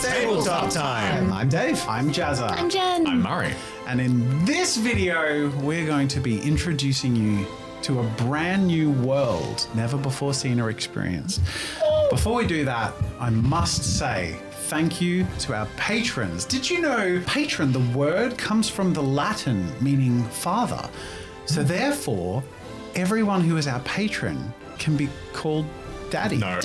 It's Tabletop time. I'm Dave. I'm Jazza. I'm Jen. I'm Murray. And in this video, we're going to be introducing you to a brand new world, never before seen or experienced. Before we do that, I must say thank you to our patrons. Did you know patron, the word comes from the Latin meaning father. So therefore, everyone who is our patron can be called Daddy. No.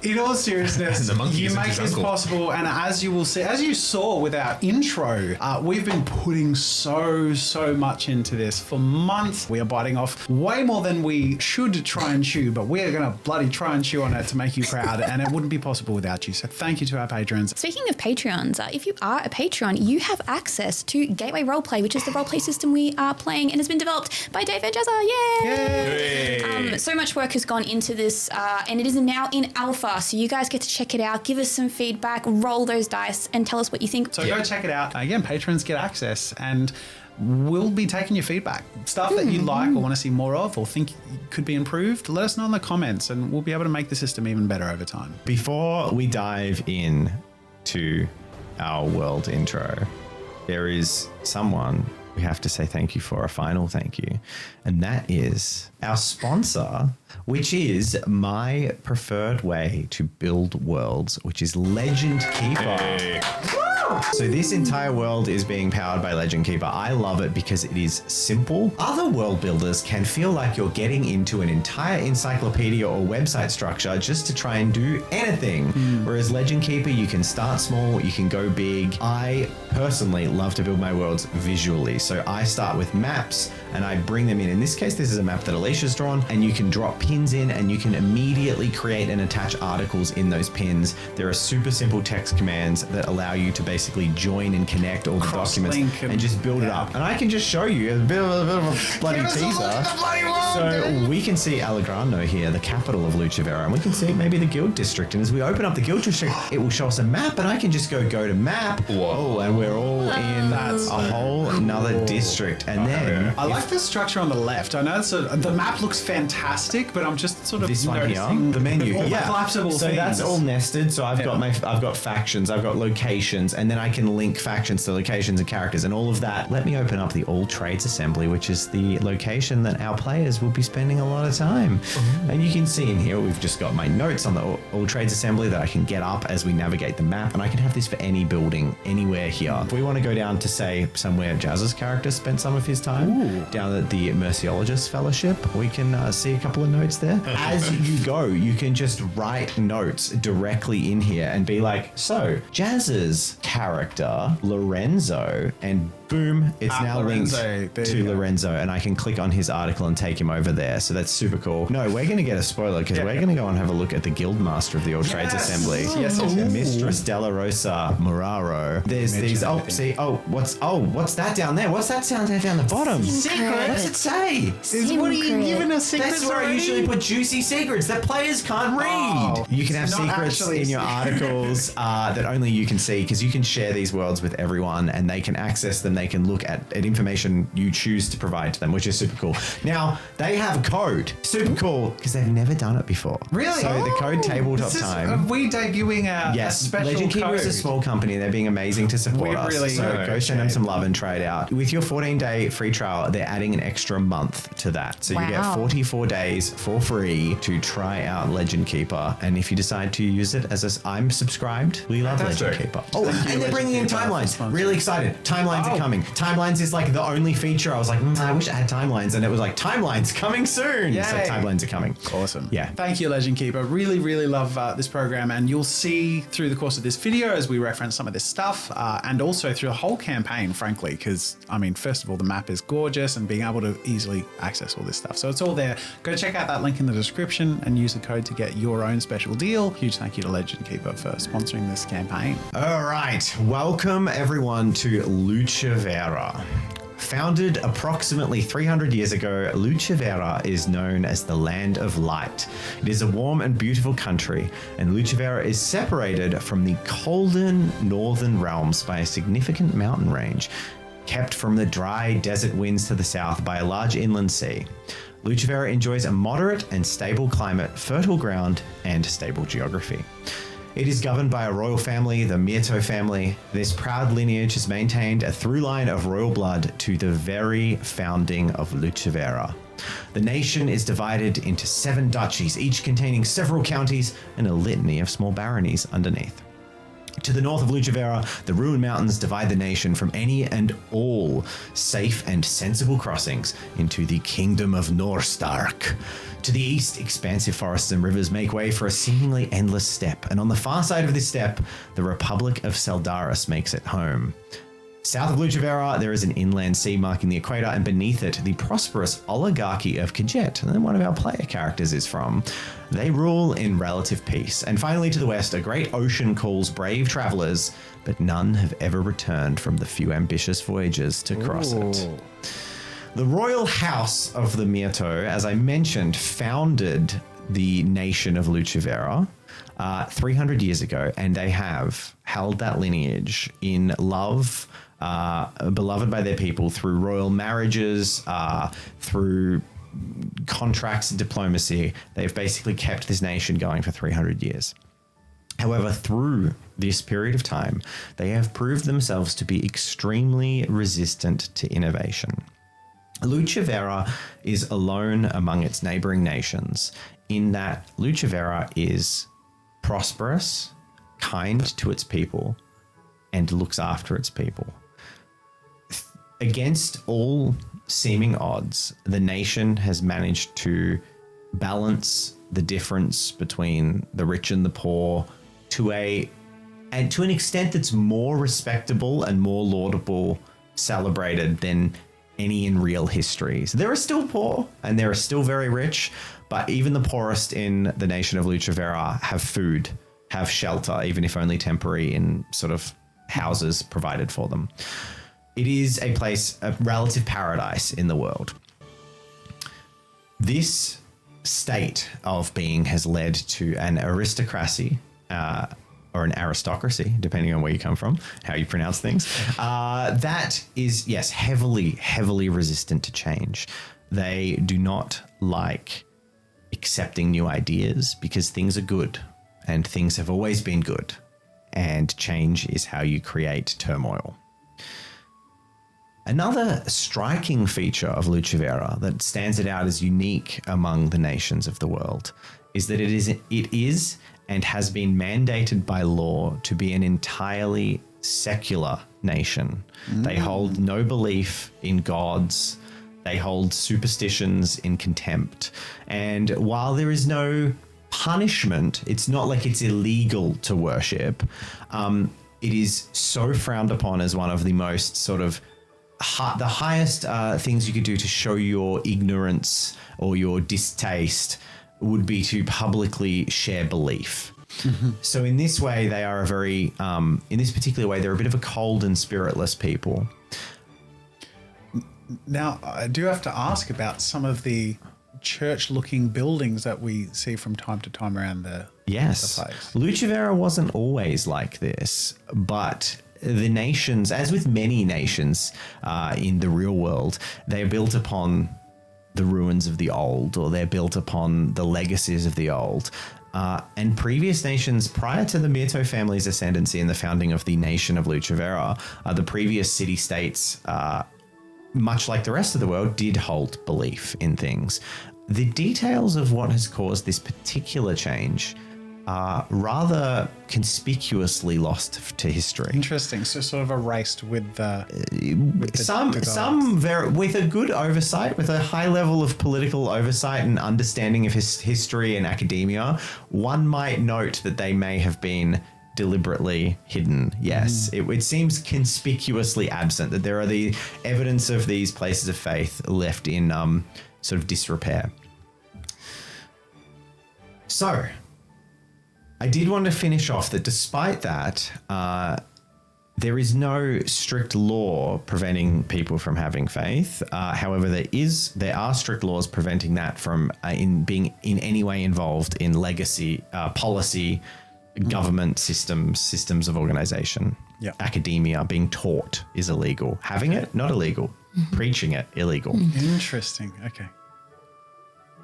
In all seriousness, The monkey you is make his this uncle. possible, and as you will see, as you saw with our intro, we've been putting so much into this for months. We are biting off way more than we should try and chew, but we are going to bloody try and chew on it to make you proud, and it wouldn't be possible without you. So thank you to our patrons. Speaking of Patreons, if you are a Patreon, you have access to Gateway Roleplay, which is the roleplay system we are playing and has been developed by Dave and Jazza. Yay! So much work has gone into this, and it is now in alpha. So you guys get to check it out, give us some feedback, roll those dice, and tell us what you think. So go check it out. Again, patrons get access, and we'll be taking your feedback. Stuff that you like or want to see more of or think could be improved, let us know in the comments, and we'll be able to make the system even better over time. Before we dive in to our world intro, there is someone we have to say thank you for, a final thank you. And that is our sponsor, which is my preferred way to build worlds, which is Legend Keeper. Hey. So this entire world is being powered by Legend Keeper. I love it because it is simple. Other world builders can feel like you're getting into an entire encyclopedia or website structure just to try and do anything. Whereas Legend Keeper, you can start small, you can go big. I personally love to build my worlds visually. So I start with maps and I bring them in. In this case, this is a map that Alicia's drawn, and you can drop pins in and you can immediately create and attach articles in those pins. There are super simple text commands that allow you to basically join and connect all the documents and just build it up. And I can just show you a bit of a bloody teaser. So we can see Allegrando here, the capital of Lucevera, and we can see maybe the guild district. And as we open up the guild district, it will show us a map, and I can just go to map. Whoa. And we're all in a whole another district. And then I like the structure on the left. I know the map looks fantastic, but I'm just sort of this one here, noticing the menu, all the collapsible so things. that's all nested. So I've got factions, I've got locations, and then I can link factions to locations and characters and all of that. Let me open up the All Trades Assembly, which is the location that our players will be spending a lot of time. And you can see in here, we've just got my notes on the All Trades Assembly that I can get up as we navigate the map, and I can have this for any building anywhere here. If we want to go down to, say, somewhere Jazz's character spent some of his time, down at the Merciologist Fellowship, we can see a couple of notes there. As you go, you can just write notes directly in here and be like, so Jazz's character, Lorenzo, and boom, it's now Lorenzo. linked There to you go. Lorenzo, and I can click on his article and take him over there. So that's super cool. No, we're going to get a spoiler because we're going to go and have a look at the Guildmaster of the All Trades Assembly. Yes. Mistress Della Rosa Muraro. There's these. What's that down there? What's that sound down the bottom? Secret. What does it say? What are you giving us secrets That's where I already? usually put juicy secrets that players can't read. Oh, You can have it's not secrets actually in your articles that only you can see, because you can share these worlds with everyone and they can access them. They can look at information you choose to provide to them, which is super cool. Now, they have code. Super cool, because they've never done it before. Really? So the code Tabletop Time. Are we debuting a Yes, special Legend Keeper code? is a small company. They're being amazing to support We us. really So are. go send them Okay. some love and try it out. With your 14-day free trial, they're adding an extra month to that. So you get Wow. 44 days for free to try out Legend Keeper. And if you decide to use it I'm subscribed, we love Fantastic. Legend Keeper. Oh, Thank you, and they're Legend bringing in Keeper, for timelines. sponsoring. Really excited. Timelines are coming. Timelines is like the only feature. I was like, I wish I had timelines. And it was like, timelines coming soon. Yay. So timelines are coming. Awesome. Yeah. Thank you, Legend Keeper. Really love this program, and you'll see through the course of this video as we reference some of this stuff, and also through the whole campaign, frankly, because, I mean, first of all, the map is gorgeous and being able to easily access all this stuff. So it's all there. Go check out that link in the description and use the code to get your own special deal. Huge thank you to Legend Keeper for sponsoring this campaign. All right, welcome everyone to Lucevera. Founded approximately 300 years ago, Lucevera is known as the Land of Light. It is a warm and beautiful country, and Lucevera is separated from the colder northern realms by a significant mountain range, kept from the dry desert winds to the south by a large inland sea. Lucevera enjoys a moderate and stable climate, fertile ground, and stable geography. It is governed by a royal family, the Myrto family. This proud lineage has maintained a through line of royal blood to the very founding of Lucevera. The nation is divided into 7 duchies, each containing several counties and a litany of small baronies underneath. To the north of Lucevera, the Ruined Mountains divide the nation from any and all safe and sensible crossings into the Kingdom of Norstark. To the east, expansive forests and rivers make way for a seemingly endless steppe, and on the far side of this steppe, the Republic of Seldaris makes it home. South of Lucevera, there is an inland sea marking the equator, and beneath it, the prosperous oligarchy of Khajet, and one of our player characters is from. They rule in relative peace. And finally, to the west, a great ocean calls brave travelers, but none have ever returned from the few ambitious voyagers to cross it. The royal house of the Myrto, as I mentioned, founded the nation of Lucevera 300 years ago, and they have held that lineage in love, beloved by their people through royal marriages, through contracts and diplomacy. They've basically kept this nation going for 300 years. However, through this period of time, they have proved themselves to be extremely resistant to innovation. Lucevera is alone among its neighboring nations in that Lucevera is prosperous, kind to its people, and looks after its people. Against all seeming odds, the nation has managed to balance the difference between the rich and the poor to an extent that's more respectable and more laudable, celebrated than any in real history. So there are still poor and there are still very rich, but even the poorest in the nation of Lucevera have food, have shelter, even if only temporary, in sort of houses provided for them. It is a place, a relative paradise in the world. This state of being has led to an aristocracy, or an aristocracy, depending on where you come from, how you pronounce things, that is, yes, heavily resistant to change. They do not like accepting new ideas because things are good and things have always been good, and change is how you create turmoil. Another striking feature of Lucevera that stands it out as unique among the nations of the world is that it is and has been mandated by law to be an entirely secular nation. They hold no belief in gods. They hold superstitions in contempt. And while there is no punishment, it's not like it's illegal to worship. It is so frowned upon as one of the most sort of the highest things you could do to show your ignorance or your distaste would be to publicly share belief. So in this way, they are a very, in this particular way, they're a bit of a cold and spiritless people. Now, I do have to ask about some of the church-looking buildings that we see from time to time around the place. Lucevera wasn't always like this, but the nations, as with many nations in the real world, they are built upon the ruins of the old, or they're built upon the legacies of the old. And previous nations, prior to the Myrto family's ascendancy and the founding of the nation of Lucevera, the previous city-states, much like the rest of the world, did hold belief in things. The details of what has caused this particular change are rather conspicuously lost to history. Interesting. So sort of erased with with a good oversight, with a high level of political oversight and understanding of history and academia, one might note that they may have been deliberately hidden. Yes, it seems conspicuously absent, that there are the evidence of these places of faith left in sort of disrepair. So I did want to finish off that despite that, there is no strict law preventing people from having faith. However, there are strict laws preventing that from in being in any way involved in legacy, policy, government systems of organization. Yeah. Academia, being taught is illegal. Having it, not illegal. Preaching it, illegal. Interesting. Okay.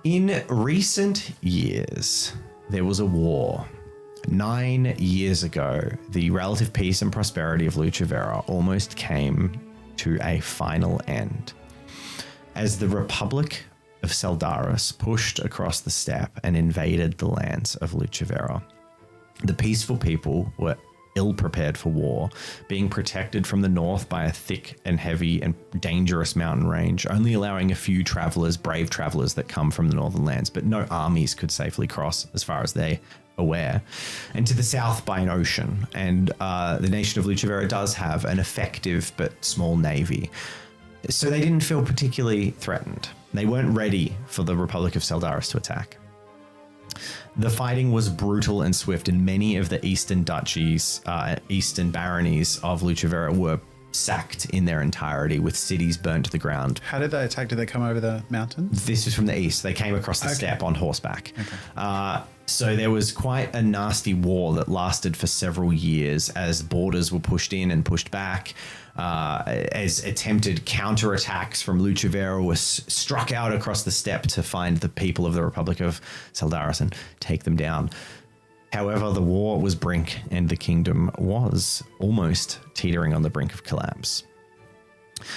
In recent years, there was a war 9 years ago, the relative peace and prosperity of Lucevera almost came to a final end. As the Republic of Seldaris pushed across the steppe and invaded the lands of Lucevera, the peaceful people were ill-prepared for war, being protected from the north by a thick and heavy and dangerous mountain range, only allowing a few travelers, brave travelers that come from the northern lands, but no armies could safely cross as far as they aware, and to the south by an ocean. And the nation of Lucevera does have an effective but small navy, so they didn't feel particularly threatened. They weren't ready for the Republic of Seldaris to attack. The fighting was brutal and swift, and many of the eastern duchies, eastern baronies of Lucevera were sacked in their entirety, with cities burnt to the ground. How did they attack? Did they come over the mountains? This is from the east. They came across the steppe on horseback. Okay. So there was quite a nasty war that lasted for several years as borders were pushed in and pushed back, as attempted counterattacks from Lucevera were struck out across the steppe to find the people of the Republic of Seldaris and take them down. However, the war was brink, and the kingdom was almost teetering on the brink of collapse.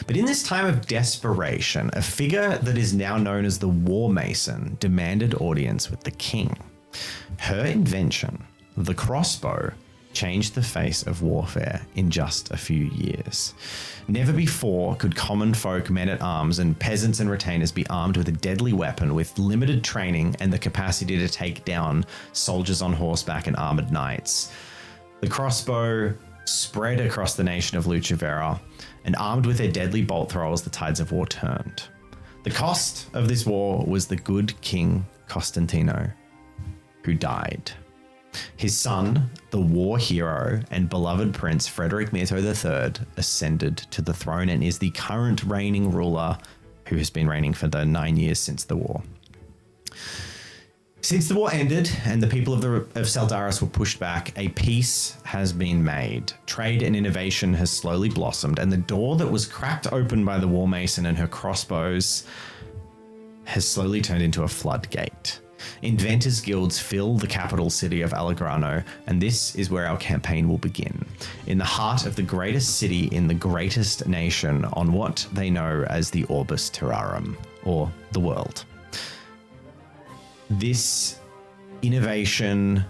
But in this time of desperation, a figure that is now known as the War Mason demanded audience with the king. Her invention, the crossbow, changed the face of warfare in just a few years. Never before could common folk, men-at-arms, and peasants and retainers be armed with a deadly weapon with limited training and the capacity to take down soldiers on horseback and armored knights. The crossbow spread across the nation of Lucevera, and armed with their deadly bolt throwers, the tides of war turned. The cost of this war was the good King Costantino, who died. His son, the war hero and beloved Prince Frederick Mirto III, ascended to the throne and is the current reigning ruler, who has been reigning for the 9 years since the war. Since the war ended and the people of Seldaris were pushed back, a peace has been made. Trade and innovation has slowly blossomed, and the door that was cracked open by the War Mason and her crossbows has slowly turned into a floodgate. Inventors' guilds fill the capital city of Allegrano, and this is where our campaign will begin. In the heart of the greatest city in the greatest nation, on what they know as the Orbis Terrarum, or the world. This innovation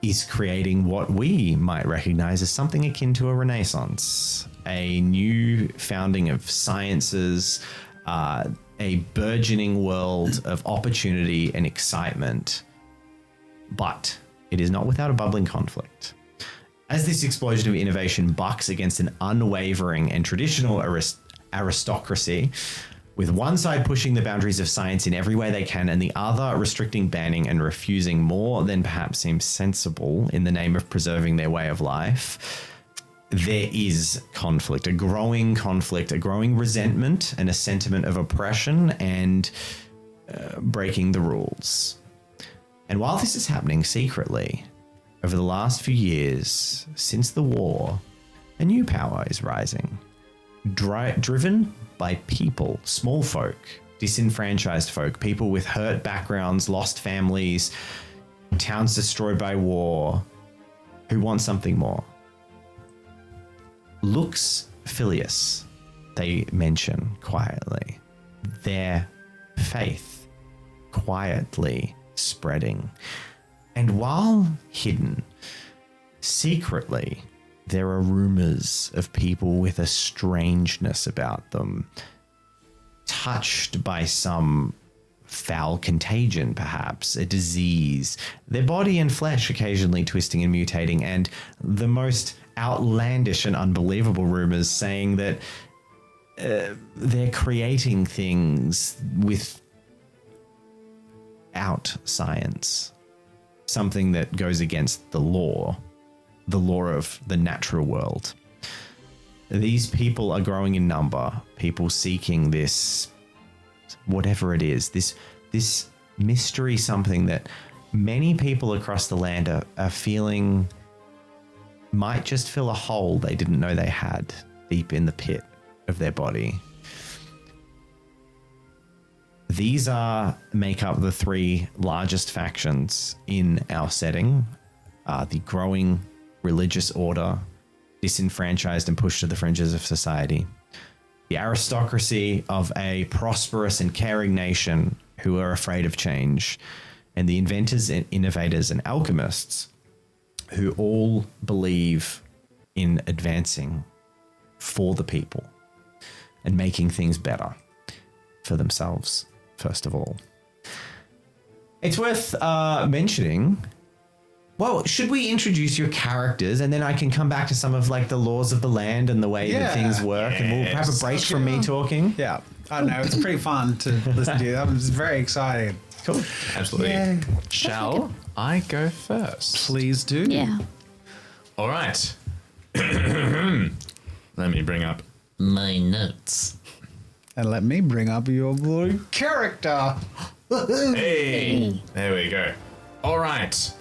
is creating what we might recognize as something akin to a renaissance, a new founding of sciences, a burgeoning world of opportunity and excitement, but it is not without a bubbling conflict. As this explosion of innovation bucks against an unwavering and traditional aristocracy, with one side pushing the boundaries of science in every way they can and the other restricting, banning, and refusing more than perhaps seems sensible in the name of preserving their way of life, there is conflict, a growing resentment, and a sentiment of oppression and breaking the rules. And while this is happening secretly, over the last few years, since the war, a new power is rising, driven by people, small folk, disenfranchised folk, people with hurt backgrounds, lost families, towns destroyed by war, who want something more. Lux Filius, they mention quietly. Their faith quietly spreading. And while hidden, secretly, there are rumors of people with a strangeness about them, touched by some foul contagion, perhaps, a disease, their body and flesh occasionally twisting and mutating, and the most outlandish and unbelievable rumors saying that they're creating things without science, something that goes against the law of the natural world. These people are growing in number, people seeking this, whatever it is, this mystery, something that many people across the land are feeling might just fill a hole they didn't know they had deep in the pit of their body. These make up the three largest factions in our setting. The growing religious order, disenfranchised and pushed to the fringes of society. The aristocracy of a prosperous and caring nation who are afraid of change. And the inventors and innovators and alchemists who all believe in advancing for the people and making things better for themselves, first of all. It's worth mentioning, well, should we introduce your characters and then I can come back to some of like the laws of the land and the way that things work and we'll have a break from me talking? Yeah. I don't know. It's pretty fun to listen to you. That was very exciting. Cool. Absolutely. Yeah. Shall I go first? Please do. Yeah. All right. Let me bring up my notes. And let me bring up your blue character. Hey, there we go. All right.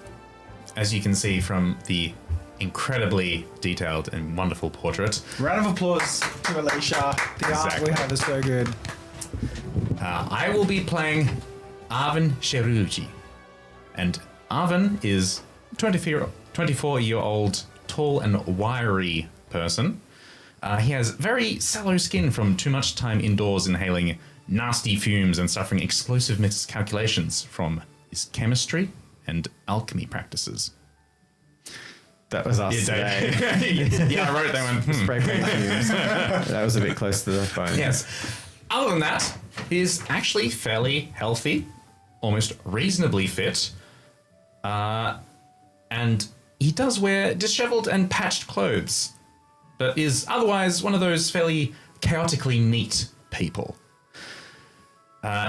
As you can see from the incredibly detailed and wonderful portrait, Round of applause to Alicia. The art we have is so good. I will be playing Arvin Sheruji. And Arvin is 24-year-old, tall and wiry person. He has very sallow skin from too much time indoors inhaling nasty fumes and suffering explosive miscalculations from his chemistry and alchemy practices. That was us today. Yeah, I wrote that one. Spray paint fumes. That was a bit close to the phone. Yes. Other than that, he's actually fairly healthy, almost reasonably fit, and he does wear disheveled and patched clothes, but is otherwise one of those fairly chaotically neat people.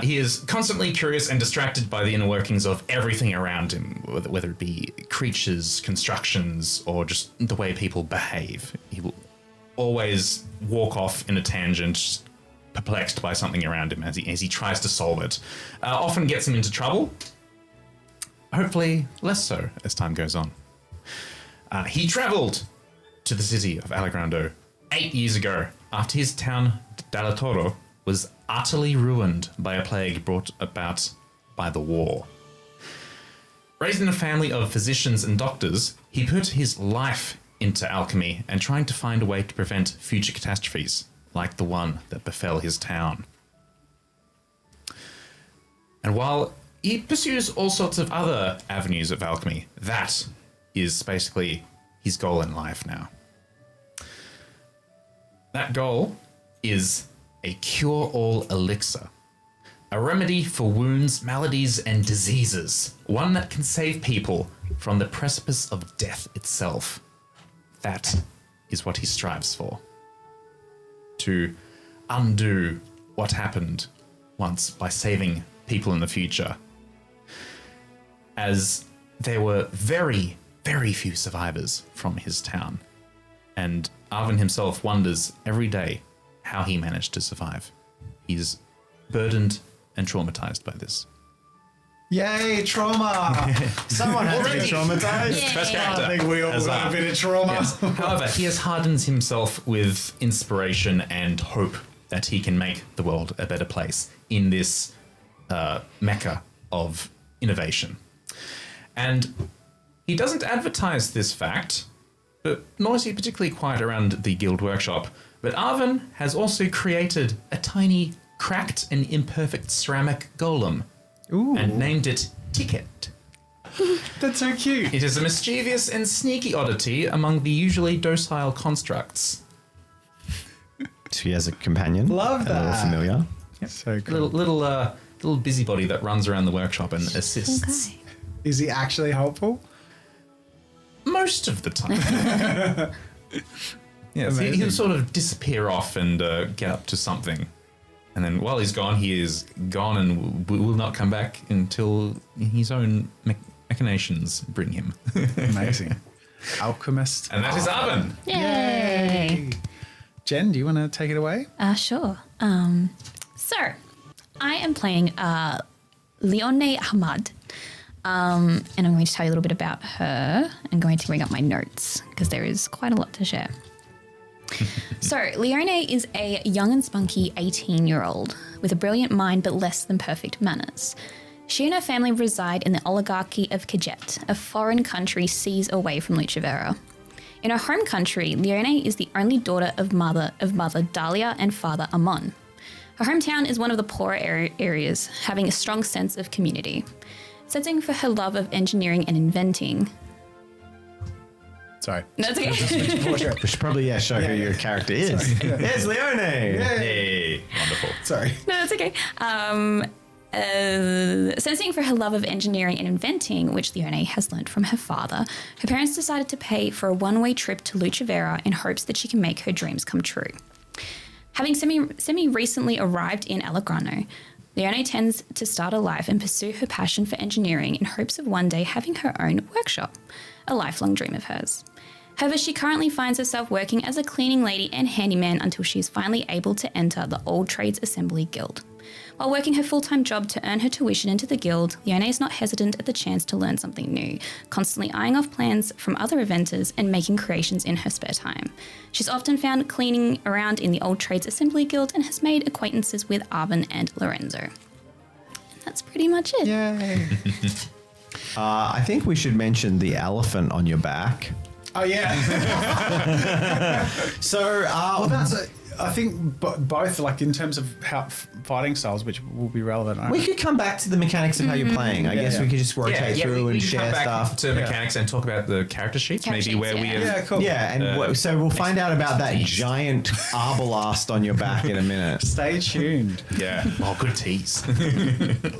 He is constantly curious and distracted by the inner workings of everything around him, whether it be creatures, constructions, or just the way people behave. He will always walk off in a tangent, just perplexed by something around him as he tries to solve it. Often gets him into trouble. Hopefully less so as time goes on. He travelled to the city of Alegrando 8 years ago after his town, Dalatoro, was utterly ruined by a plague brought about by the war. Raised in a family of physicians and doctors, he put his life into alchemy and trying to find a way to prevent future catastrophes like the one that befell his town. And while he pursues all sorts of other avenues of alchemy, that is basically his goal in life now. That goal is a cure-all elixir, a remedy for wounds, maladies, and diseases, one that can save people from the precipice of death itself. That is what he strives for. To undo what happened once by saving people in the future. As there were very, very few survivors from his town. And Arvin himself wonders every day how he managed to survive. He's burdened and traumatized by this. Yay, trauma! Someone has to be traumatized. Yeah. First character. I think we all got a bit of trauma. Yes. However, he has hardened himself with inspiration and hope that he can make the world a better place in this mecca of innovation. And he doesn't advertise this fact, but nor is he particularly quiet around the guild workshop. But Arvin has also created a tiny, cracked and imperfect ceramic golem. Ooh. And named it Ticket. That's so cute. It is a mischievous and sneaky oddity among the usually docile constructs. So he has a companion. Love A little that. familiar. So cool. Little busybody that runs around the workshop and assists. Okay. Is he actually helpful? Most of the time. Yes, Amazing. he'll sort of disappear off and get up to something. And then while he's gone, he is gone and will not come back until his own machinations bring him. Amazing. Alchemist. And that is Arvin. Yay! Jen, do you want to take it away? Sure. So, I am playing Leone Ahmad. And I'm going to tell you a little bit about her. I'm going to bring up my notes because there is quite a lot to share. So, Leone is a young and spunky 18-year-old with a brilliant mind but less than perfect manners. She and her family reside in the oligarchy of Kajet, a foreign country seas away from Lucevera. In her home country, Leone is the only daughter of mother Dahlia and father Amon. Her hometown is one of the poorer areas, having a strong sense of community. Sensing for her love of engineering and inventing. Sorry. That's okay. We should probably show who your character is. It's Leone. Hey, wonderful. Sorry. No, that's okay. Sensing for her love of engineering and inventing, which Leone has learned from her father, her parents decided to pay for a one-way trip to Lucevera in hopes that she can make her dreams come true. Having semi-recently arrived in Allegrano, Leone tends to start a life and pursue her passion for engineering in hopes of one day having her own workshop, a lifelong dream of hers. However, she currently finds herself working as a cleaning lady and handyman until she is finally able to enter the Old Trades Assembly Guild. While working her full-time job to earn her tuition into the guild, Leone is not hesitant at the chance to learn something new, constantly eyeing off plans from other inventors and making creations in her spare time. She's often found cleaning around in the Old Trades Assembly Guild and has made acquaintances with Arvin and Lorenzo. And that's pretty much it. Yay. I think we should mention the elephant on your back. Oh, yeah. So, I think both, like in terms of how fighting styles, which will be relevant. we could come back to the mechanics of how you're playing. I guess we could just rotate through we and can share come back stuff. to mechanics and talk about the character sheets, Character maybe sheets, where we yeah. have. Yeah, cool. Yeah, and so we'll find out about that giant arbalast on your back in a minute. Stay tuned. Yeah. Oh, good tease.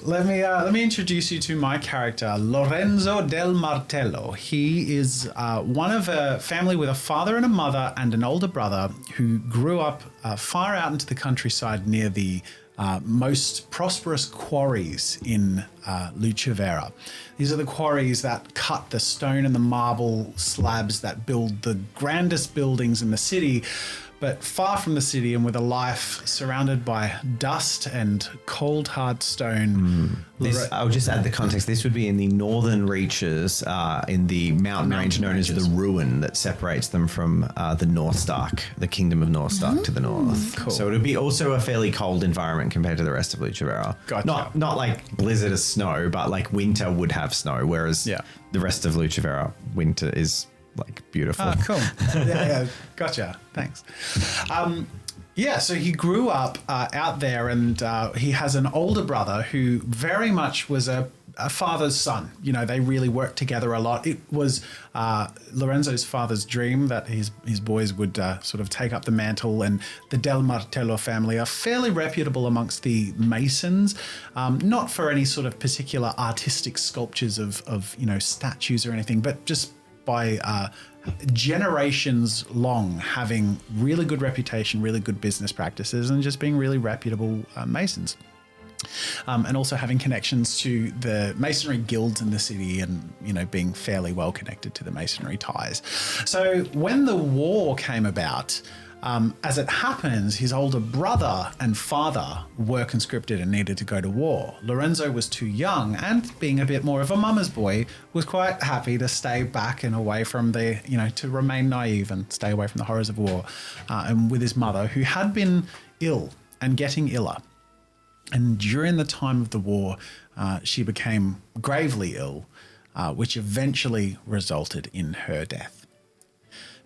Let me introduce you to my character, Lorenzo del Martello. He is one of a family with a father and a mother and an older brother who grew up far out into the countryside near the most prosperous quarries in Lucevera. These are the quarries that cut the stone and the marble slabs that build the grandest buildings in the city, but far from the city and with a life surrounded by dust and cold, hard stone. I'll just add the context. This would be in the northern reaches, in the mountain range known as the Ruin that separates them from the Northstark, the Kingdom of Northstark to the north. Cool. So it would be also a fairly cold environment compared to the rest of Lucevera. Gotcha. Not like blizzard of snow, but like winter would have snow, whereas the rest of Lucevera, winter is like beautiful. Ah, cool. yeah, gotcha. Thanks. So he grew up out there, and he has an older brother who very much was a father's son. You know, they really worked together a lot. It was Lorenzo's father's dream that his boys would sort of take up the mantle, and the Del Martello family are fairly reputable amongst the masons, not for any sort of particular artistic sculptures of statues or anything, but just by generations long having really good reputation, really good business practices, and just being really reputable masons. And also having connections to the masonry guilds in the city and, being fairly well connected to the masonry ties. So when the war came about, as it happens, his older brother and father were conscripted and needed to go to war. Lorenzo was too young and, being a bit more of a mama's boy, was quite happy to stay back and away from to remain naive and stay away from the horrors of war, and with his mother, who had been ill and getting iller. And during the time of the war, she became gravely ill, which eventually resulted in her death.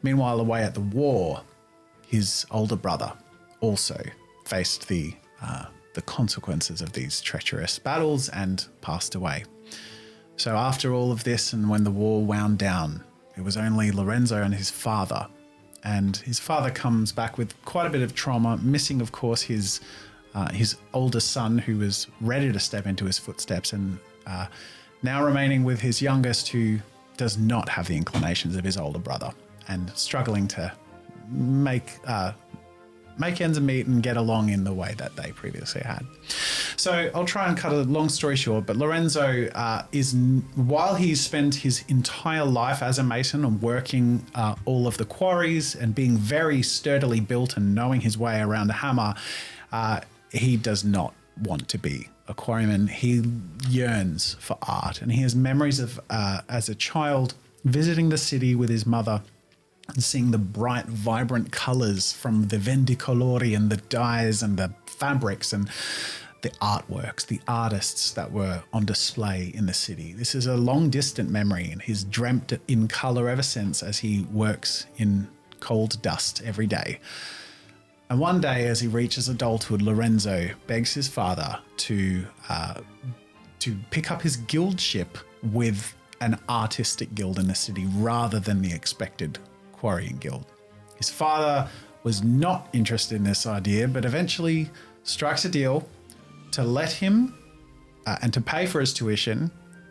Meanwhile, away at the war, his older brother also faced the consequences of these treacherous battles and passed away. So after all of this, and when the war wound down, it was only Lorenzo and his father. And his father comes back with quite a bit of trauma, missing, of course, his older son, who was ready to step into his footsteps, and now remaining with his youngest, who does not have the inclinations of his older brother, and struggling to make ends meet and get along in the way that they previously had. So I'll try and cut a long story short, but Lorenzo while he spent his entire life as a mason and working all of the quarries and being very sturdily built and knowing his way around a hammer, he does not want to be a quarryman. He yearns for art, and he has memories of, as a child, visiting the city with his mother and seeing the bright, vibrant colors from the vendicolori and the dyes and the fabrics and the artworks, the artists that were on display in the city. This is a long distant memory, and he's dreamt it in color ever since as he works in cold dust every day. And one day, as he reaches adulthood, Lorenzo begs his father to pick up his guildship with an artistic guild in the city rather than the expected quarrying guild. His father was not interested in this idea, but eventually strikes a deal to let him and to pay for his tuition.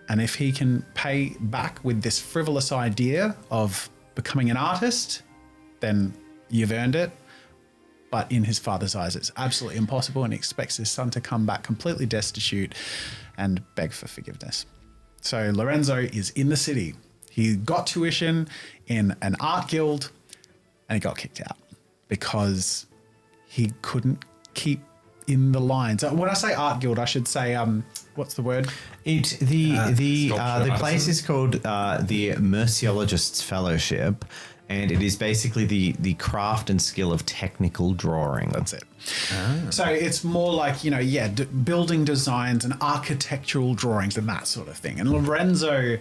And if he can pay back with this frivolous idea of becoming an artist, then you've earned it. But in his father's eyes, it's absolutely impossible, and he expects his son to come back completely destitute and beg for forgiveness. So Lorenzo is in the city. He got tuition in an art guild, and he got kicked out because he couldn't keep in the lines. When I say art guild, I should say what's the word? The place is called the Merciologists Fellowship, and it is basically the craft and skill of technical drawing. That's it. So it's more like, building designs and architectural drawings and that sort of thing. And Lorenzo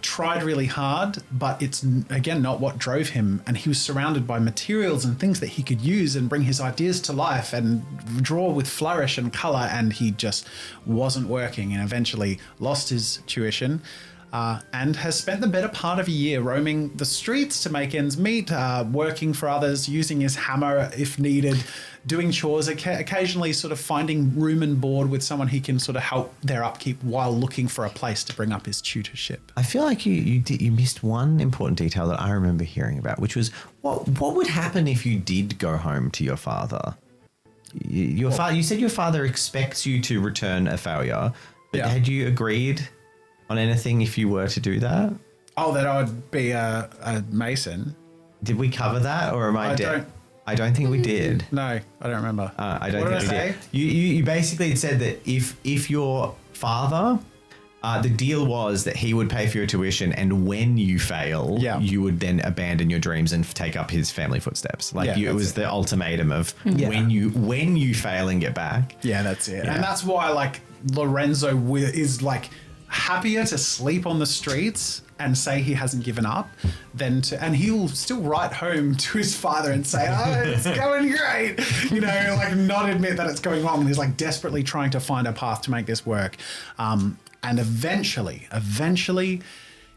tried really hard, but it's, again, not what drove him. And he was surrounded by materials and things that he could use and bring his ideas to life and draw with flourish and color, and he just wasn't working, and eventually lost his tuition. And has spent the better part of a year roaming the streets to make ends meet, working for others, using his hammer if needed, doing chores, occasionally sort of finding room and board with someone he can sort of help their upkeep while looking for a place to bring up his tutorship. I feel like you missed one important detail that I remember hearing about, which was what would happen if you did go home to your father? You said your father expects you to return a failure, but had you agreed on anything if you were to do that? Oh, that I would be a mason. Did we cover that, or am I dead? I don't think we did. No, I don't remember. I don't think we did. You basically said that if your father, the deal was that he would pay for your tuition, and when you fail, you would then abandon your dreams and take up his family footsteps. It was the ultimatum of when you fail and get back. Yeah, that's it. Yeah. And that's why Lorenzo is happier to sleep on the streets and say he hasn't given up and he'll still write home to his father and say, oh, it's going great, not admit that it's going wrong. And he's desperately trying to find a path to make this work. And eventually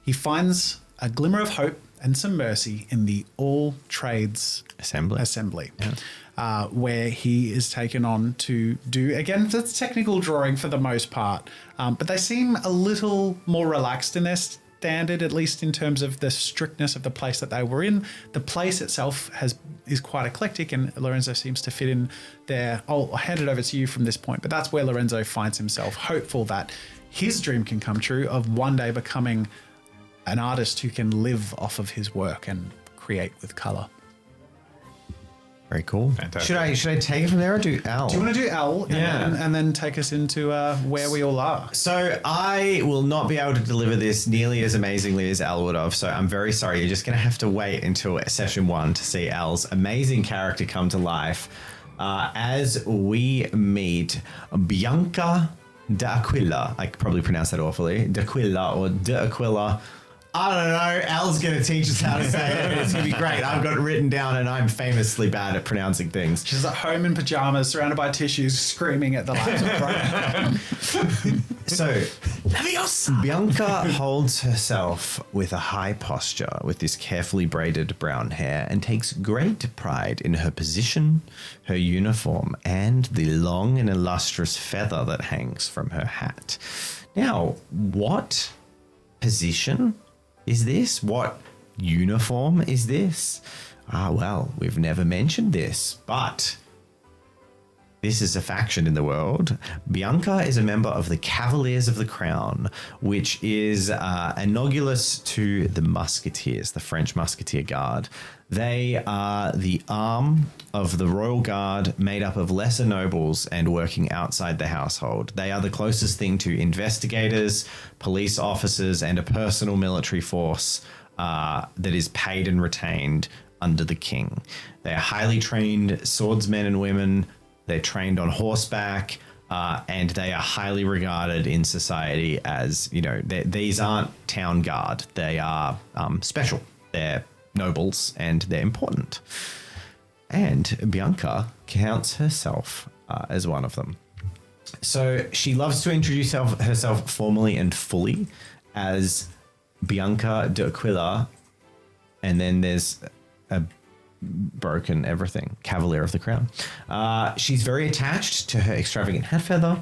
he finds a glimmer of hope and some mercy in the All Trades Assembly. Yeah. Where he is taken on to do, again, that's technical drawing for the most part, but they seem a little more relaxed in their standard, at least in terms of the strictness of the place that they were in. The place itself is quite eclectic, and Lorenzo seems to fit in there. I'll hand it over to you from this point, but that's where Lorenzo finds himself hopeful that his dream can come true of one day becoming an artist who can live off of his work and create with color. Very cool. Fantastic. Should I take it from there or do L? Do you want to do L and then take us into where we all are? So I will not be able to deliver this nearly as amazingly as L would have. So I'm very sorry. You're just going to have to wait until session 1 to see L's amazing character come to life as we meet Bianca d'Aquila. I could probably pronounce that awfully. D'Aquila or d'Aquila. I don't know. Al's going to teach us how to say it. It's going to be great. I've got it written down, and I'm famously bad at pronouncing things. She's at home in pajamas, surrounded by tissues, screaming at the laptop. So, Bianca holds herself with a high posture, with this carefully braided brown hair, and takes great pride in her position, her uniform, and the long and illustrious feather that hangs from her hat. Now, what position is this? What uniform is this? Well, we've never mentioned this, but this is a faction in the world. Bianca is a member of the Cavaliers of the Crown, which is analogous to the Musketeers, the French Musketeer Guard. They are the arm of the Royal Guard made up of lesser nobles and working outside the household. They are the closest thing to investigators, police officers, and a personal military force that is paid and retained under the king. They are highly trained swordsmen and women, They're trained on horseback, and they are highly regarded in society as, these aren't town guard. They are special. They're nobles, and they're important. And Bianca counts herself as one of them. So she loves to introduce herself formally and fully as Bianca de Aquila, and then there's a broken everything, Cavalier of the Crown. She's very attached to her extravagant hat feather.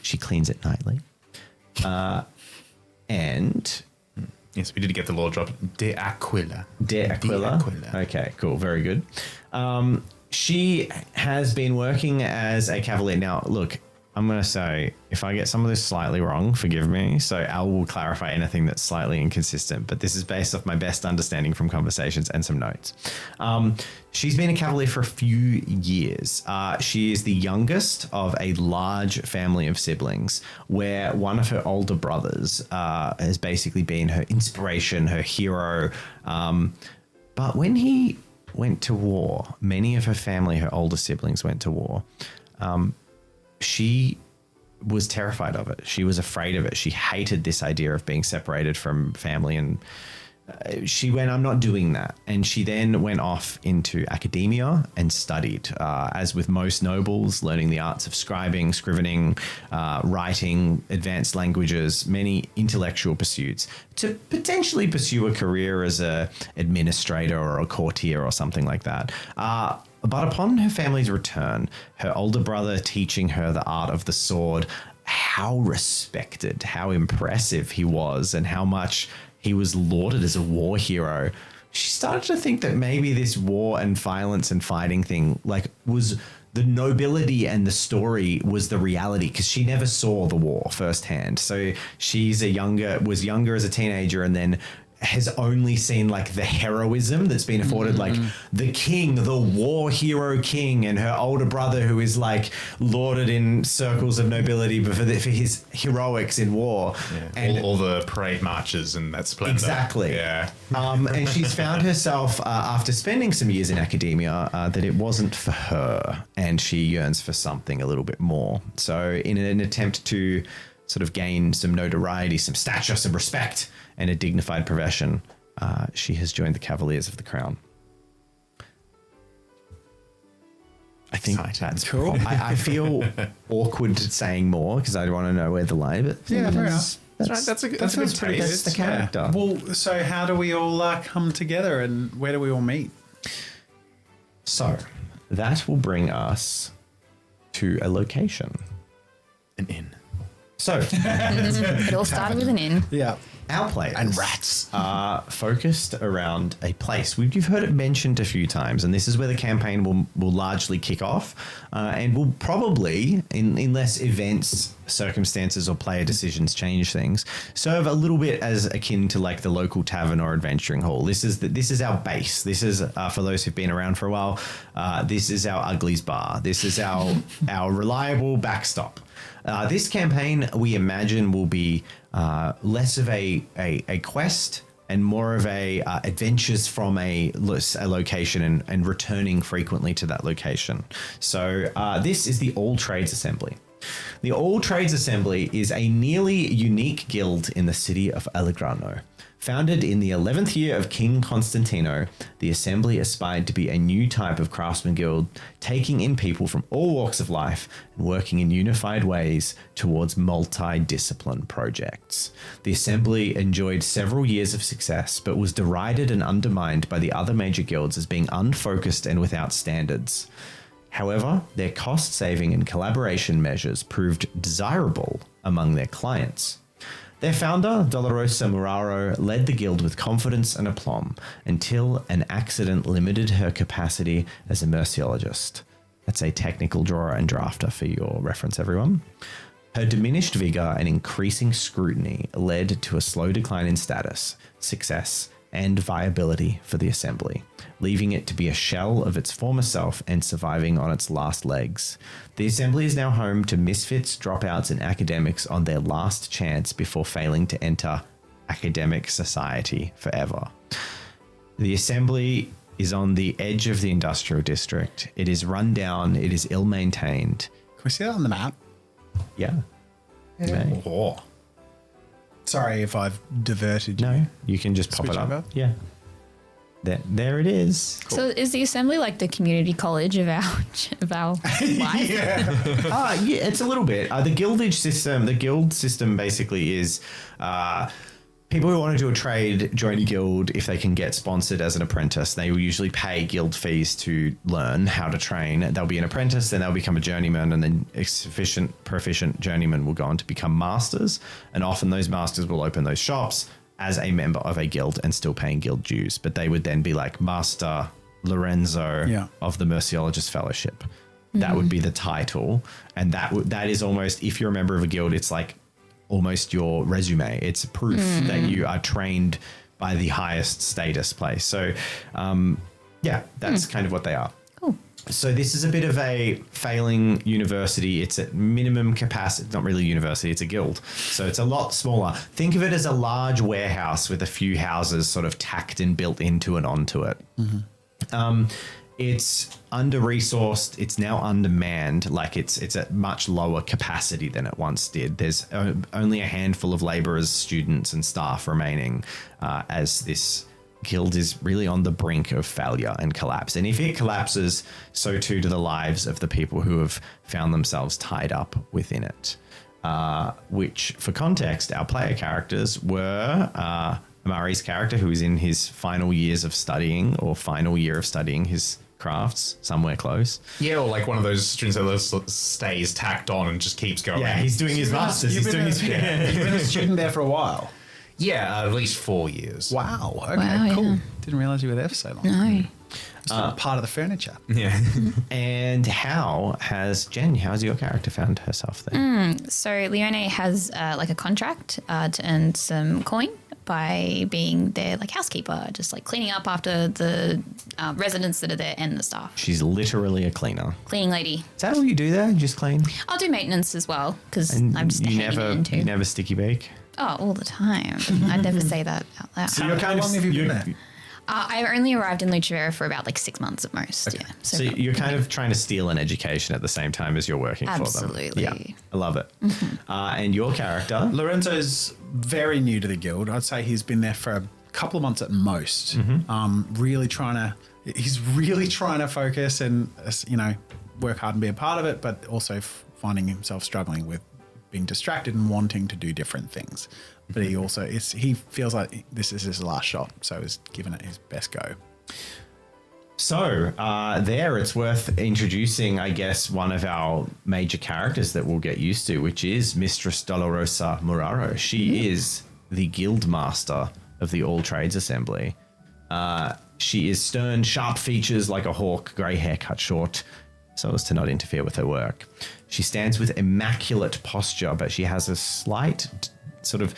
She cleans it nightly. And... Yes, we did get the law drop. De Aquila. De Aquila. Okay, cool. Very good. She has been working as a cavalier. Now, look, I'm going to say, if I get some of this slightly wrong, forgive me. So Al will clarify anything that's slightly inconsistent, but this is based off my best understanding from conversations and some notes. She's been a cavalier for a few years. She is the youngest of a large family of siblings, where one of her older brothers has basically been her inspiration, her hero. But when he went to war, many of her family, her older siblings, went to war. She was terrified of it. She was afraid of it. She hated this idea of being separated from family. And she went, I'm not doing that. And she then went off into academia and studied, as with most nobles, learning the arts of scribing, scrivening, writing, advanced languages, many intellectual pursuits, to potentially pursue a career as a administrator or a courtier or something like that. But upon her family's return, her older brother teaching her the art of the sword, how respected, how impressive he was, and how much he was lauded as a war hero, she started to think that maybe this war and violence and fighting thing, was the nobility, and the story was the reality, because she never saw the war firsthand. So she's was younger as a teenager, and then has only seen the heroism that's been afforded, the king, the war hero king, and her older brother who is lauded in circles of nobility for his heroics in war. Yeah. And all the parade marches and that splendor. Exactly. Yeah. And she's found herself, after spending some years in academia, that it wasn't for her, and she yearns for something a little bit more. So in an attempt to sort of gain some notoriety, some stature, some respect, and a dignified profession, she has joined the Cavaliers of the Crown. I think that's cool. I feel awkward saying more because I want to know where the lie, but Yeah, fair enough. That's a good pretty taste. good. That's the character. Well, so how do we all come together, and where do we all meet? So that will bring us to a location. An inn. So It all started with an inn. Yeah. our players And rats. are focused around a place. You've heard it mentioned a few times, and this is where the campaign will largely kick off, and will probably, unless events, circumstances, or player decisions change things, serve a little bit as akin to the local tavern or adventuring hall. This is our base. This is for those who've been around for a while. This is our Ugly's bar. This is our reliable backstop. This campaign, we imagine, will be less of a quest and more of a adventures from a location and returning frequently to that location. So this is the All Trades Assembly. The All Trades Assembly is a nearly unique guild in the city of Allegrano. Founded in the 11th year of King Constantino, the Assembly aspired to be a new type of craftsman guild, taking in people from all walks of life and working in unified ways towards multi-discipline projects. The Assembly enjoyed several years of success, but was derided and undermined by the other major guilds as being unfocused and without standards. However, their cost-saving and collaboration measures proved desirable among their clients. Their founder, Dolorosa Muraro, led the guild with confidence and aplomb until an accident limited her capacity as a merciologist. That's a technical drawer and drafter for your reference, everyone. Her diminished vigor and increasing scrutiny led to a slow decline in status, success, and viability for the Assembly, leaving it to be a shell of its former self and surviving on its last legs. The Assembly is now home to misfits, dropouts, and academics on their last chance before failing to enter academic society forever. The Assembly is on the edge of the industrial district. It is run down. It is ill-maintained. Can we see that on the map? Yeah. You may. Oh. Sorry if I've diverted you. No, you can just pop Switch it up. over? Yeah. There it is. So is the assembly like the community college of our life? Yeah, it's a little bit. The guild system basically is people who want to do a trade join a guild if they can get sponsored as an apprentice. They will usually pay guild fees to learn how to train. They'll be an apprentice, then they'll become a journeyman, and then proficient journeyman will go on to become masters. And often those masters will open those shops as a member of a guild and still paying guild dues. But they would then be like Master Lorenzo of the Merciologist Fellowship. That would be the title. And that is almost, if you're a member of a guild, it's like almost your resume. It's proof that you are trained by the highest status place. So, that's kind of what they are. Cool. So this is a bit of a failing university. It's at minimum capacity. It's not really a university. It's a guild. So it's a lot smaller. Think of it as a large warehouse with a few houses sort of tacked and built into and onto it. It's under-resourced. It's now undermanned. Like it's at much lower capacity than it once did. There's only a handful of laborers, students, and staff remaining as this guild is really on the brink of failure and collapse. And if it collapses, so too do the lives of the people who have found themselves tied up within it. Which, for context, our player characters were Amari's character, who is in his final years of studying or final year of studying his crafts, somewhere close. Yeah, or like one of those students that stays tacked on and just keeps going. Yeah, he's doing his masters. You've been a student there for a while. Yeah, at least 4 years. Wow. Okay, Wow, cool. yeah. Didn't realize you were there for so long. No. Part of the furniture. Yeah. And how's your character found herself there? So Leone has like a contract to earn some coin by being their like housekeeper, just like cleaning up after the residents that are there and the staff. She's literally a cleaner. Cleaning lady. Is that all you do there? Just clean? I'll do maintenance as well because And I'm just you hanging it in too. you never sticky bake? Oh, all the time. I'd never say that out loud. So how long have you been there? I only arrived in Lucevera for about like 6 months at most. Okay. Yeah. So you're kind of trying to steal an education at the same time as you're working for them. Absolutely. Yeah, I love it. And your character? Lorenzo's very new to the guild. I'd say he's been there for a couple of months at most. He's really trying to focus and, work hard and be a part of it, but also finding himself struggling with being distracted and wanting to do different things. But he feels like this is his last shot, so he's given it his best go. So it's worth introducing, I guess, one of our major characters that we'll get used to, which is Mistress Dolorosa Muraro. She is the guild master of the All Trades Assembly. She is stern, sharp features like a hawk, grey hair cut short, so as to not interfere with her work. She stands with immaculate posture, but she has a slight sort of,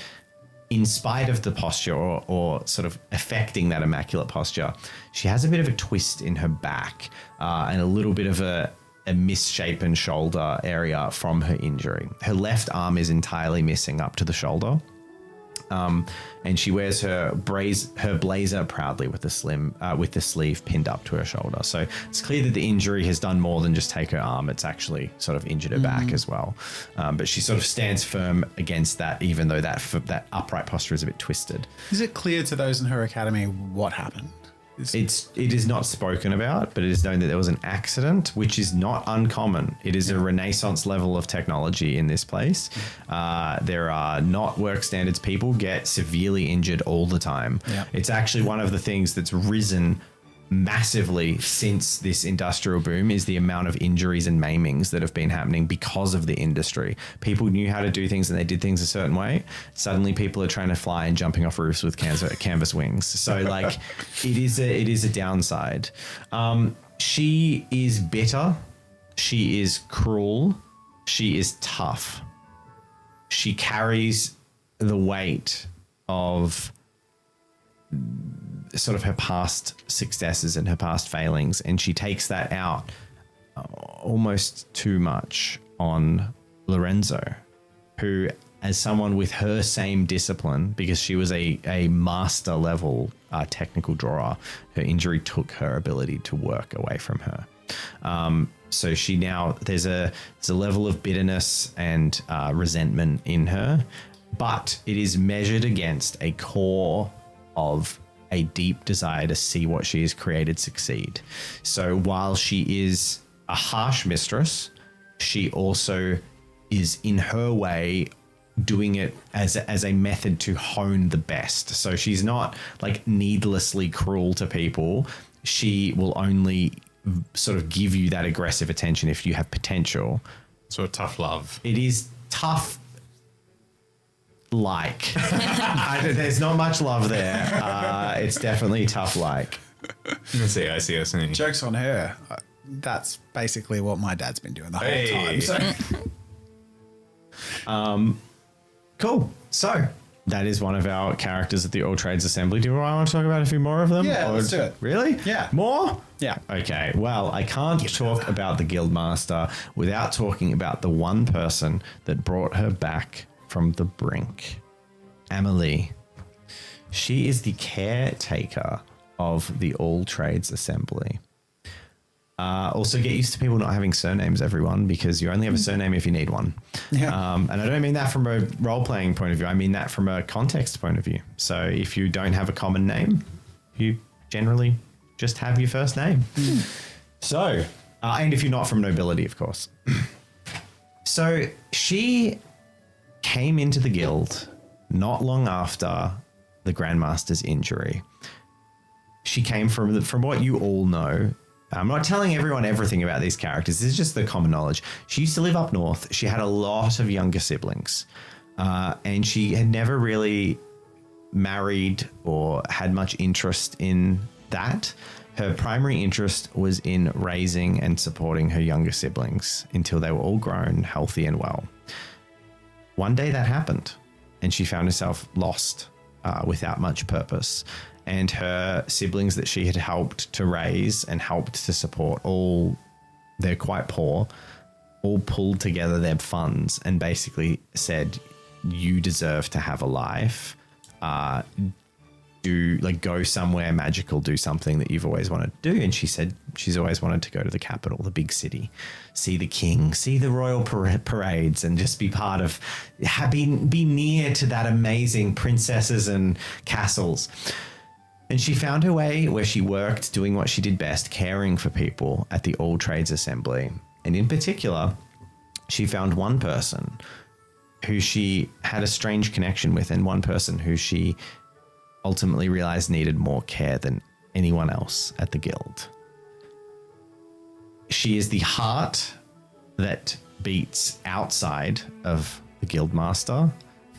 in spite of the posture or sort of affecting that immaculate posture, she has a bit of a twist in her back and a little bit of a misshapen shoulder area from her injury. Her left arm is entirely missing up to the shoulder. And she wears her blazer proudly with the sleeve pinned up to her shoulder. So it's clear that the injury has done more than just take her arm. It's actually sort of injured her back as well. But she sort of stands firm against that, even though that upright posture is a bit twisted. Is it clear to those in her academy what happened? It is not spoken about, but it is known that there was an accident, which is not uncommon. It is a Renaissance level of technology in this place. There are not work standards. People get severely injured all the time. Yeah. It's actually one of the things that's risen massively since this industrial boom is the amount of injuries and maimings that have been happening because of the industry. People knew how to do things and they did things a certain way. Suddenly people are trying to fly and jumping off roofs with canvas wings. So like it is a downside. She is bitter. She is cruel. She is tough. She carries the weight of sort of her past successes and her past failings, and she takes that out almost too much on Lorenzo, who as someone with her same discipline, because she was a master level technical drawer, her injury took her ability to work away from her. So she now, there's a level of bitterness and resentment in her, but it is measured against a core of a deep desire to see what she has created succeed. So while she is a harsh mistress, she also is in her way doing it as a method to hone the best. So she's not like needlessly cruel to people. She will only sort of give you that aggressive attention if you have potential. So a tough love. It is tough. There's not much love there. It's definitely tough. I see. Joke's on her. That's basically what my dad's been doing the whole time. So. Cool. So that is one of our characters at the All Trades Assembly. Do I want to talk about a few more of them? Yeah, let's do it. Really? Yeah. More? Yeah. Okay. Well, I can't talk about the Guildmaster without talking about the one person that brought her back from the brink. Amelie. She is the caretaker of the All Trades Assembly. Also, get used to people not having surnames, everyone, because you only have a surname if you need one. Yeah. And I don't mean that from a role-playing point of view. I mean that from a context point of view. So if you don't have a common name, you generally just have your first name. So, and if you're not from nobility, of course. So she came into the guild not long after the Grandmaster's injury. She came from what you all know. I'm not telling everyone everything about these characters. This is just the common knowledge. She used to live up north. She had a lot of younger siblings, and she had never really married or had much interest in that. Her primary interest was in raising and supporting her younger siblings until they were all grown, healthy, and well. One day that happened, and she found herself lost without much purpose. And her siblings that she had helped to raise and helped to support, they're quite poor, all pulled together their funds and basically said, you deserve to have a life. Go somewhere magical, do something that you've always wanted to do. And she said she's always wanted to go to the capital, the big city, see the king, see the royal parades, and just be part of, be near to that amazing princesses and castles. And she found her way where she worked, doing what she did best, caring for people at the All Trades Assembly. And in particular, she found one person who she had a strange connection with, and one person who she ultimately realized needed more care than anyone else at the guild. She is the heart that beats outside of the Guildmaster,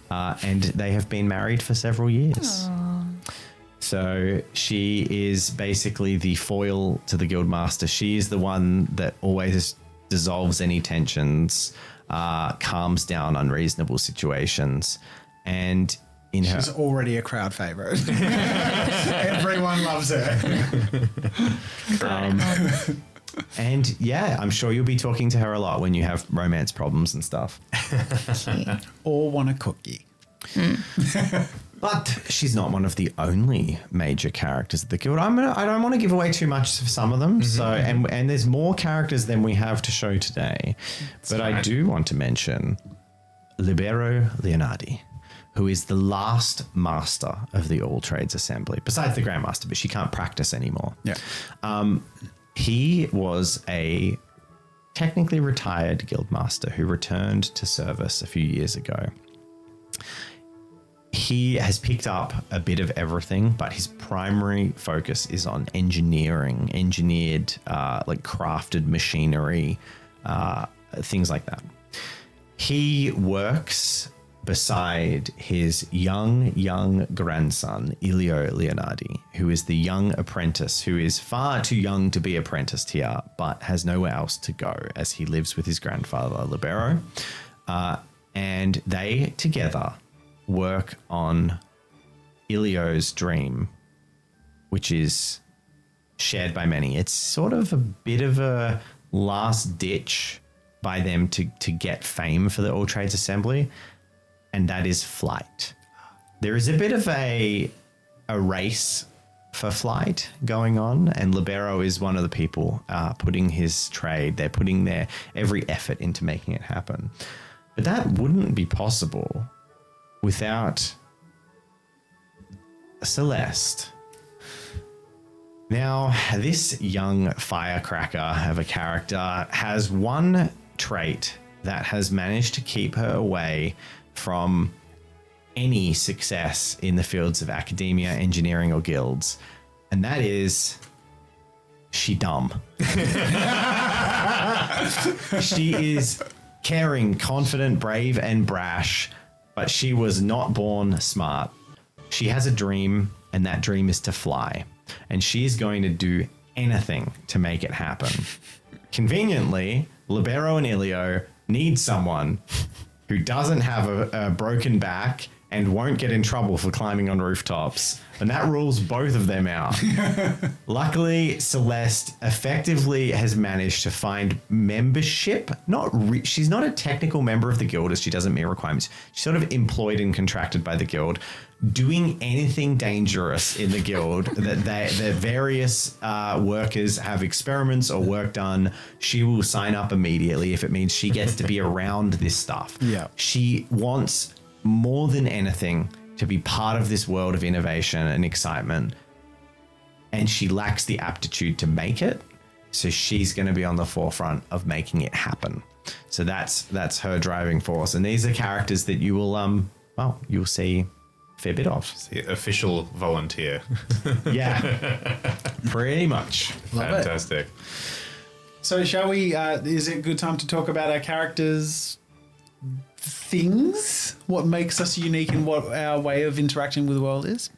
and they have been married for several years. Aww. So she is basically the foil to the Guildmaster. She is the one that always dissolves any tensions, calms down unreasonable situations, and she's already a crowd favorite. Everyone loves her. And yeah, I'm sure you'll be talking to her a lot when you have romance problems and stuff. Or want a cookie. But she's not one of the only major characters of the guild. I don't want to give away too much of some of them. So, and there's more characters than we have to show today. But I do want to mention Libero Leonardi, who is the last master of the All Trades Assembly, besides the Grandmaster, but she can't practice anymore. Yeah. He was a technically retired guildmaster who returned to service a few years ago. He has picked up a bit of everything, but his primary focus is on engineered, crafted machinery, things like that. He works beside his young grandson, Elio Leonardi, who is the young apprentice, who is far too young to be apprenticed here, but has nowhere else to go as he lives with his grandfather, Libero. And they together work on Ilio's dream, which is shared by many. It's sort of a bit of a last ditch by them to get fame for the All Trades Assembly. and that is flight. There is a bit of a race for flight going on, and Libero is one of the people putting his trade. They're putting their every effort into making it happen. But that wouldn't be possible without Celeste. Now, this young firecracker of a character has one trait that has managed to keep her away from any success in the fields of academia, engineering, or guilds, and that is she dumb. She is caring, confident, brave, and brash, but she was not born smart. She has a dream, and that dream is to fly, and she is going to do anything to make it happen. Conveniently, Libero and Ilio need someone who doesn't have a broken back and won't get in trouble for climbing on rooftops. And that rules both of them out. Luckily, Celeste effectively has managed to find membership. She's not a technical member of the guild, as she doesn't meet requirements. She's sort of employed and contracted by the guild, doing anything dangerous in the guild that various workers have experiments or work done. She will sign up immediately if it means she gets to be around this stuff. Yeah. She wants more than anything to be part of this world of innovation and excitement, and she lacks the aptitude to make it, so she's going to be on the forefront of making it happen. So that's her driving force, and these are characters that you will you'll see a fair bit of. The official volunteer. Yeah, pretty much. Love it. Fantastic. So shall we, is it a good time to talk about our characters' things? What makes us unique and what our way of interacting with the world is?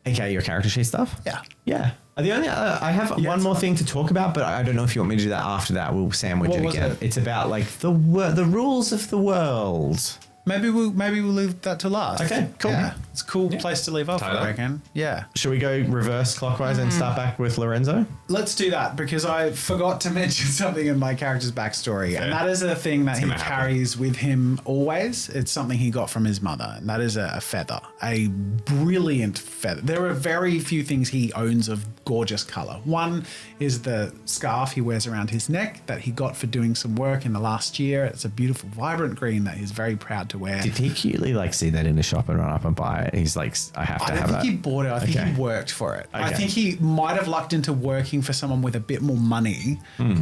Okay, your character sheet stuff? Yeah. Yeah. The only I have one more thing to talk about, but I don't know if you want me to do that after that. We'll sandwich What it was again. it? It's about like the rules of the world. Maybe we'll leave that to last. Okay, cool. Yeah. It's a cool place to leave off, Tyler? I reckon. Yeah. Should we go reverse clockwise and start back with Lorenzo? Let's do that, because I forgot to mention something in my character's backstory, and that is a thing that he gonna happen. carries with him always. It's something he got from his mother, and that is a feather, a brilliant feather. There are very few things he owns of gorgeous color. One is the scarf he wears around his neck that he got for doing some work in the last year. It's a beautiful, vibrant green that he's very proud to wear. Did he cutely like see that in the shop and run up and buy it? He's like, I have to I have don't think that. he bought it. I think Okay. he worked for it. I Okay. think he might have lucked into working for someone with a bit more money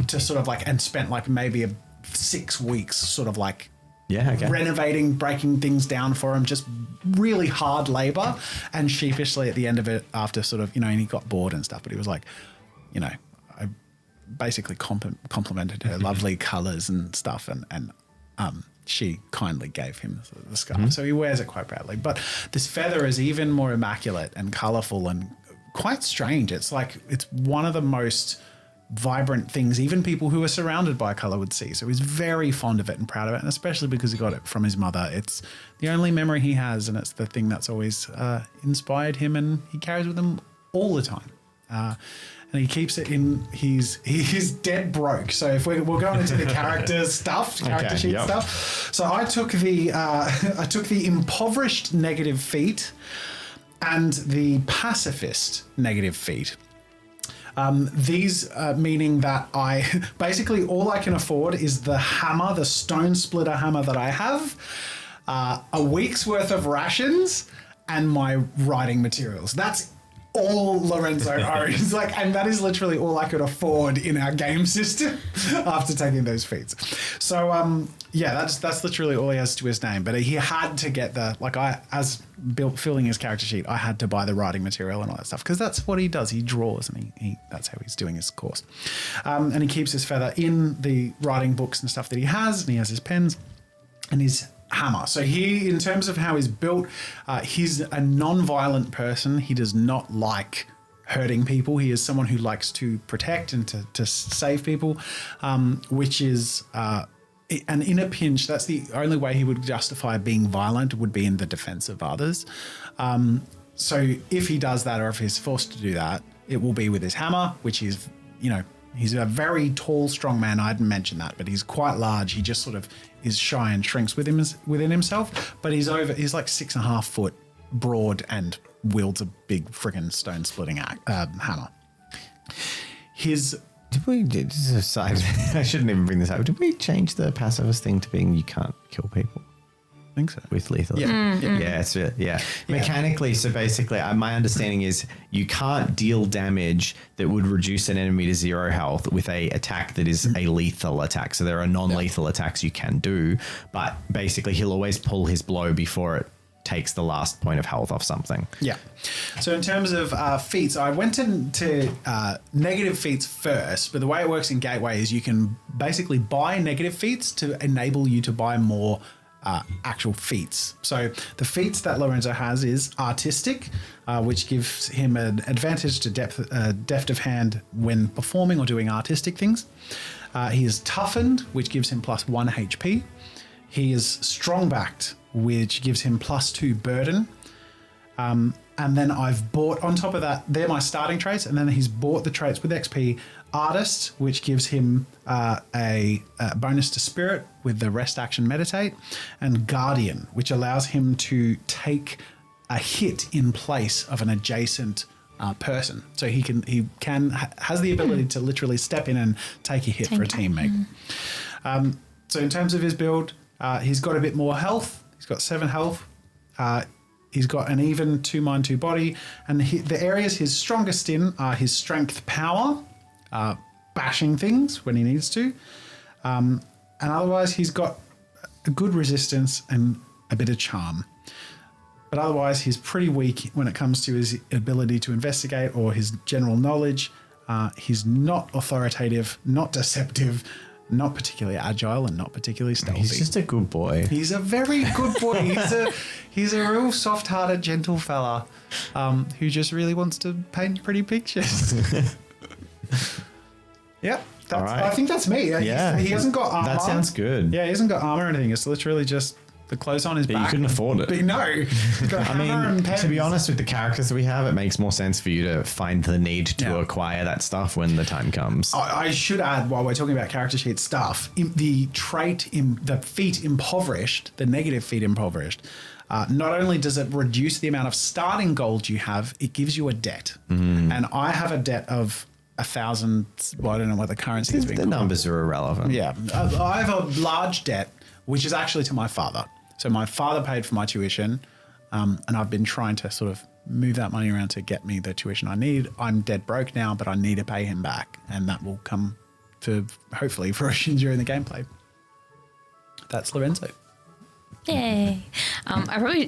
to sort of like, and spent like maybe 6 weeks sort of like Yeah, okay. renovating, breaking things down for him, just really hard labor. And sheepishly at the end of it, after sort of, and he got bored and stuff, but he was like, I basically complimented her lovely colors and stuff, and she kindly gave him the scarf. So he wears it quite proudly. But this feather is even more immaculate and colorful and quite strange. It's like, it's one of the most vibrant things even people who are surrounded by color would see. So he's very fond of it and proud of it, and especially because he got it from his mother. It's the only memory he has, and it's the thing that's always inspired him, and he carries with him all the time. And he keeps it in he's dead broke. So if we're going into the character stuff, character sheet stuff. So I took the impoverished negative feat and the pacifist negative feat. These meaning that I basically all I can afford is the hammer, the stone splitter hammer that I have, a week's worth of rations, and my writing materials. That's all Lorenzo owns. And that is literally all I could afford in our game system after taking those feats. So that's literally all he has to his name. But he had to get filling his character sheet, I had to buy the writing material and all that stuff, because that's what he does. He draws, and he that's how he's doing his course. And he keeps his feather in the writing books and stuff that he has, and he has his pens and his hammer. So he, in terms of how he's built, he's a non-violent person. He does not like hurting people. He is someone who likes to protect and to save people, which is... and in a pinch, that's the only way he would justify being violent, would be in the defense of others. So if he does that, or if he's forced to do that, it will be with his hammer, which is, He's a very tall, strong man. I hadn't mentioned that, but he's quite large. He just sort of is shy and shrinks within himself. But he's like 6.5 foot broad and wields a big friggin' stone splitting hammer. Just a side, I shouldn't even bring this up. Did we change the pacifist thing to being you can't kill people? I think so. With lethal. Yeah. Mechanically, so basically, my understanding is you can't deal damage that would reduce an enemy to 0 health with a attack that is a lethal attack. So there are non-lethal attacks you can do, but basically he'll always pull his blow before it takes the last point of health off something. Yeah. So in terms of feats, I went into negative feats first, but the way it works in Gateway is you can basically buy negative feats to enable you to buy more actual feats. So the feats that Lorenzo has is artistic, which gives him an advantage to deft of hand when performing or doing artistic things. He is toughened, which gives him +1 HP. He is strong-backed, which gives him +2 burden. And then I've bought, on top of that, they're my starting traits, and then he's bought the traits with XP. Artist, which gives him a bonus to spirit with the rest action meditate, and Guardian, which allows him to take a hit in place of an adjacent person. So he has the ability to literally step in and take a hit for a teammate. So in terms of his build, he's got a bit more health. He's got 7 health. He's got an even 2 mind, 2 body. And the areas he's strongest in are his strength power, bashing things when he needs to. And otherwise, he's got a good resistance and a bit of charm. But otherwise, he's pretty weak when it comes to his ability to investigate or his general knowledge. He's not authoritative, not deceptive, not particularly agile, and not particularly stealthy. He's just a good boy. He's a very good boy. He's a real soft-hearted, gentle fella who just really wants to paint pretty pictures. Yep. All right. I think that's me. Yeah. He hasn't got armor. That sounds good. Yeah, he hasn't got armor or anything. It's literally just the clothes on his back. You couldn't afford it. But no. He's got a hammer and to be pens. honest, with the characters that we have, it makes more sense for you to find the need to acquire that stuff when the time comes. I should add, while we're talking about character sheet stuff, the feat impoverished, the negative feat impoverished, not only does it reduce the amount of starting gold you have, it gives you a debt. And I have a debt of 1,000. Well, I don't know what the currency is. The numbers are irrelevant. Yeah. I have a large debt, which is actually to my father. So my father paid for my tuition, and I've been trying to sort of move that money around to get me the tuition I need. I'm dead broke now, but I need to pay him back, and that will come to hopefully fruition during the gameplay. That's Lorenzo. Yay.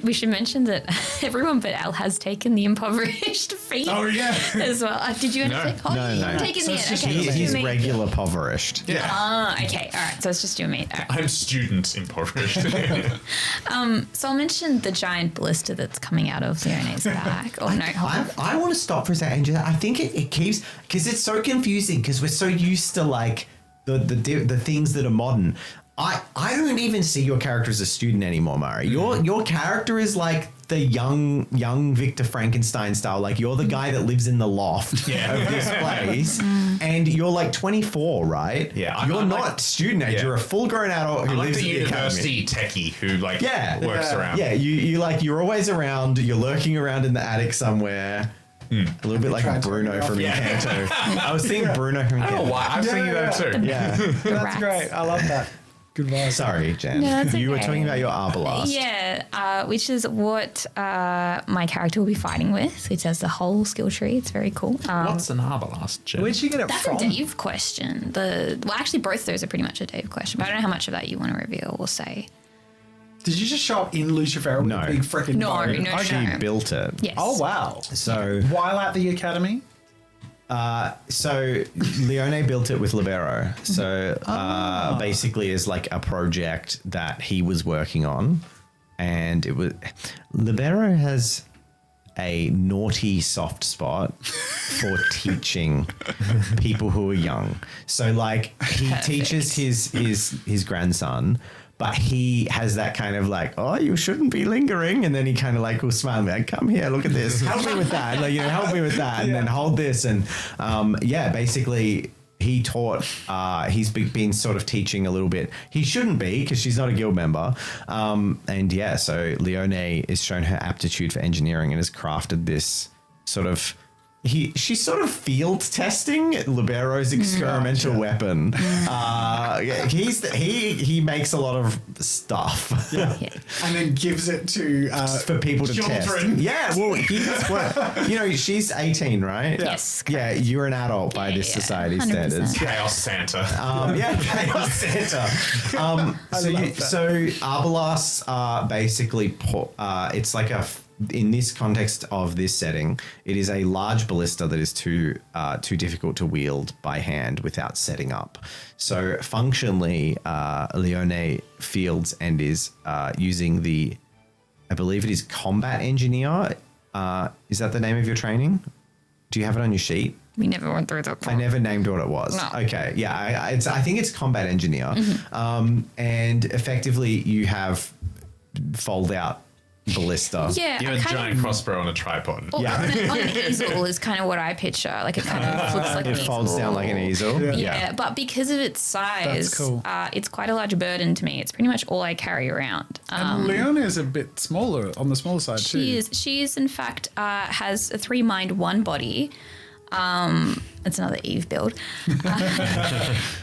We should mention that everyone but Al has taken the impoverished feat as well. Did you take No. Take it in. Okay, He's regular impoverished. Yeah. Okay, all right. So it's just you and me. All right. I'm student impoverished. So I'll mention the giant ballista that's coming out of Leone's back. Or no, hold on. I want to stop for a second. I think it keeps, because it's so confusing because we're so used to like the things that are modern. I don't even see your character as a student anymore, Murray. Your character is like the young Victor Frankenstein style. Like you're the guy that lives in the loft of this place, and you're like 24, right? Yeah, you're not like, student age. You're a full grown adult who I'm lives like the at the university academy. techie who works around. Yeah, you're always around. You're lurking around in the attic somewhere. A little bit like Bruno from Encanto. I was thinking Bruno from Encanto. I don't know why. I was thinking that too. Yeah, That's great. I love that. Good vibe. Sorry, Jen. No, that's you were okay. talking about your Arbalast. Yeah, which is what my character will be fighting with. It has the whole skill tree. It's very cool. What's an Arbalast, Jen? Where'd you get it That's from? a Dave question. Actually, both those are pretty much a Dave question, but I don't know how much of that you want to reveal or say. Did you just show up in Lucevera with a big freaking bow? No. She built it. Yes. Oh, wow. So While at the academy? So Leone built it with Libero. So basically is like a project that he was working on, and it was Libero has a naughty soft spot for teaching people who are young. So like he teaches his grandson, but he has that kind of like, oh, you shouldn't be lingering. And then he kind of like will smile and be like, come here, look at this. Help me with that. Like, help me with that. And then hold this. And basically he taught. He's been sort of teaching a little bit. He shouldn't be because she's not a guild member. And yeah, so Leone is shown her aptitude for engineering and has crafted this sort of. She's sort of field testing Libero's experimental weapon. He makes a lot of stuff. Yeah. And then gives it to for people to children. test. Yeah, well, she's 18, right? Yes. Yeah, you're an adult by this society 100%. standards. Chaos Santa. Chaos Santa. So Arbalasts are basically, it's like in this context of this setting, it is a large ballista that is too difficult to wield by hand without setting up. So functionally, Leone fields and is using I believe it is combat engineer. Is that the name of your training? Do you have it on your sheet? We never went through that. I never named what it was. No. Okay, yeah, I think it's combat engineer, and effectively you have fold out ballista. Yeah, You have a giant crossbow on a tripod. on an easel is kind of what I picture. Like it kind of looks like an It easel. folds down like an easel. Yeah, but because of its size, That's cool. It's quite a large burden to me. It's pretty much all I carry around. And Leona is a bit smaller, on the smaller side too. She is in fact has a 3 mind 1 body. It's another Eve build.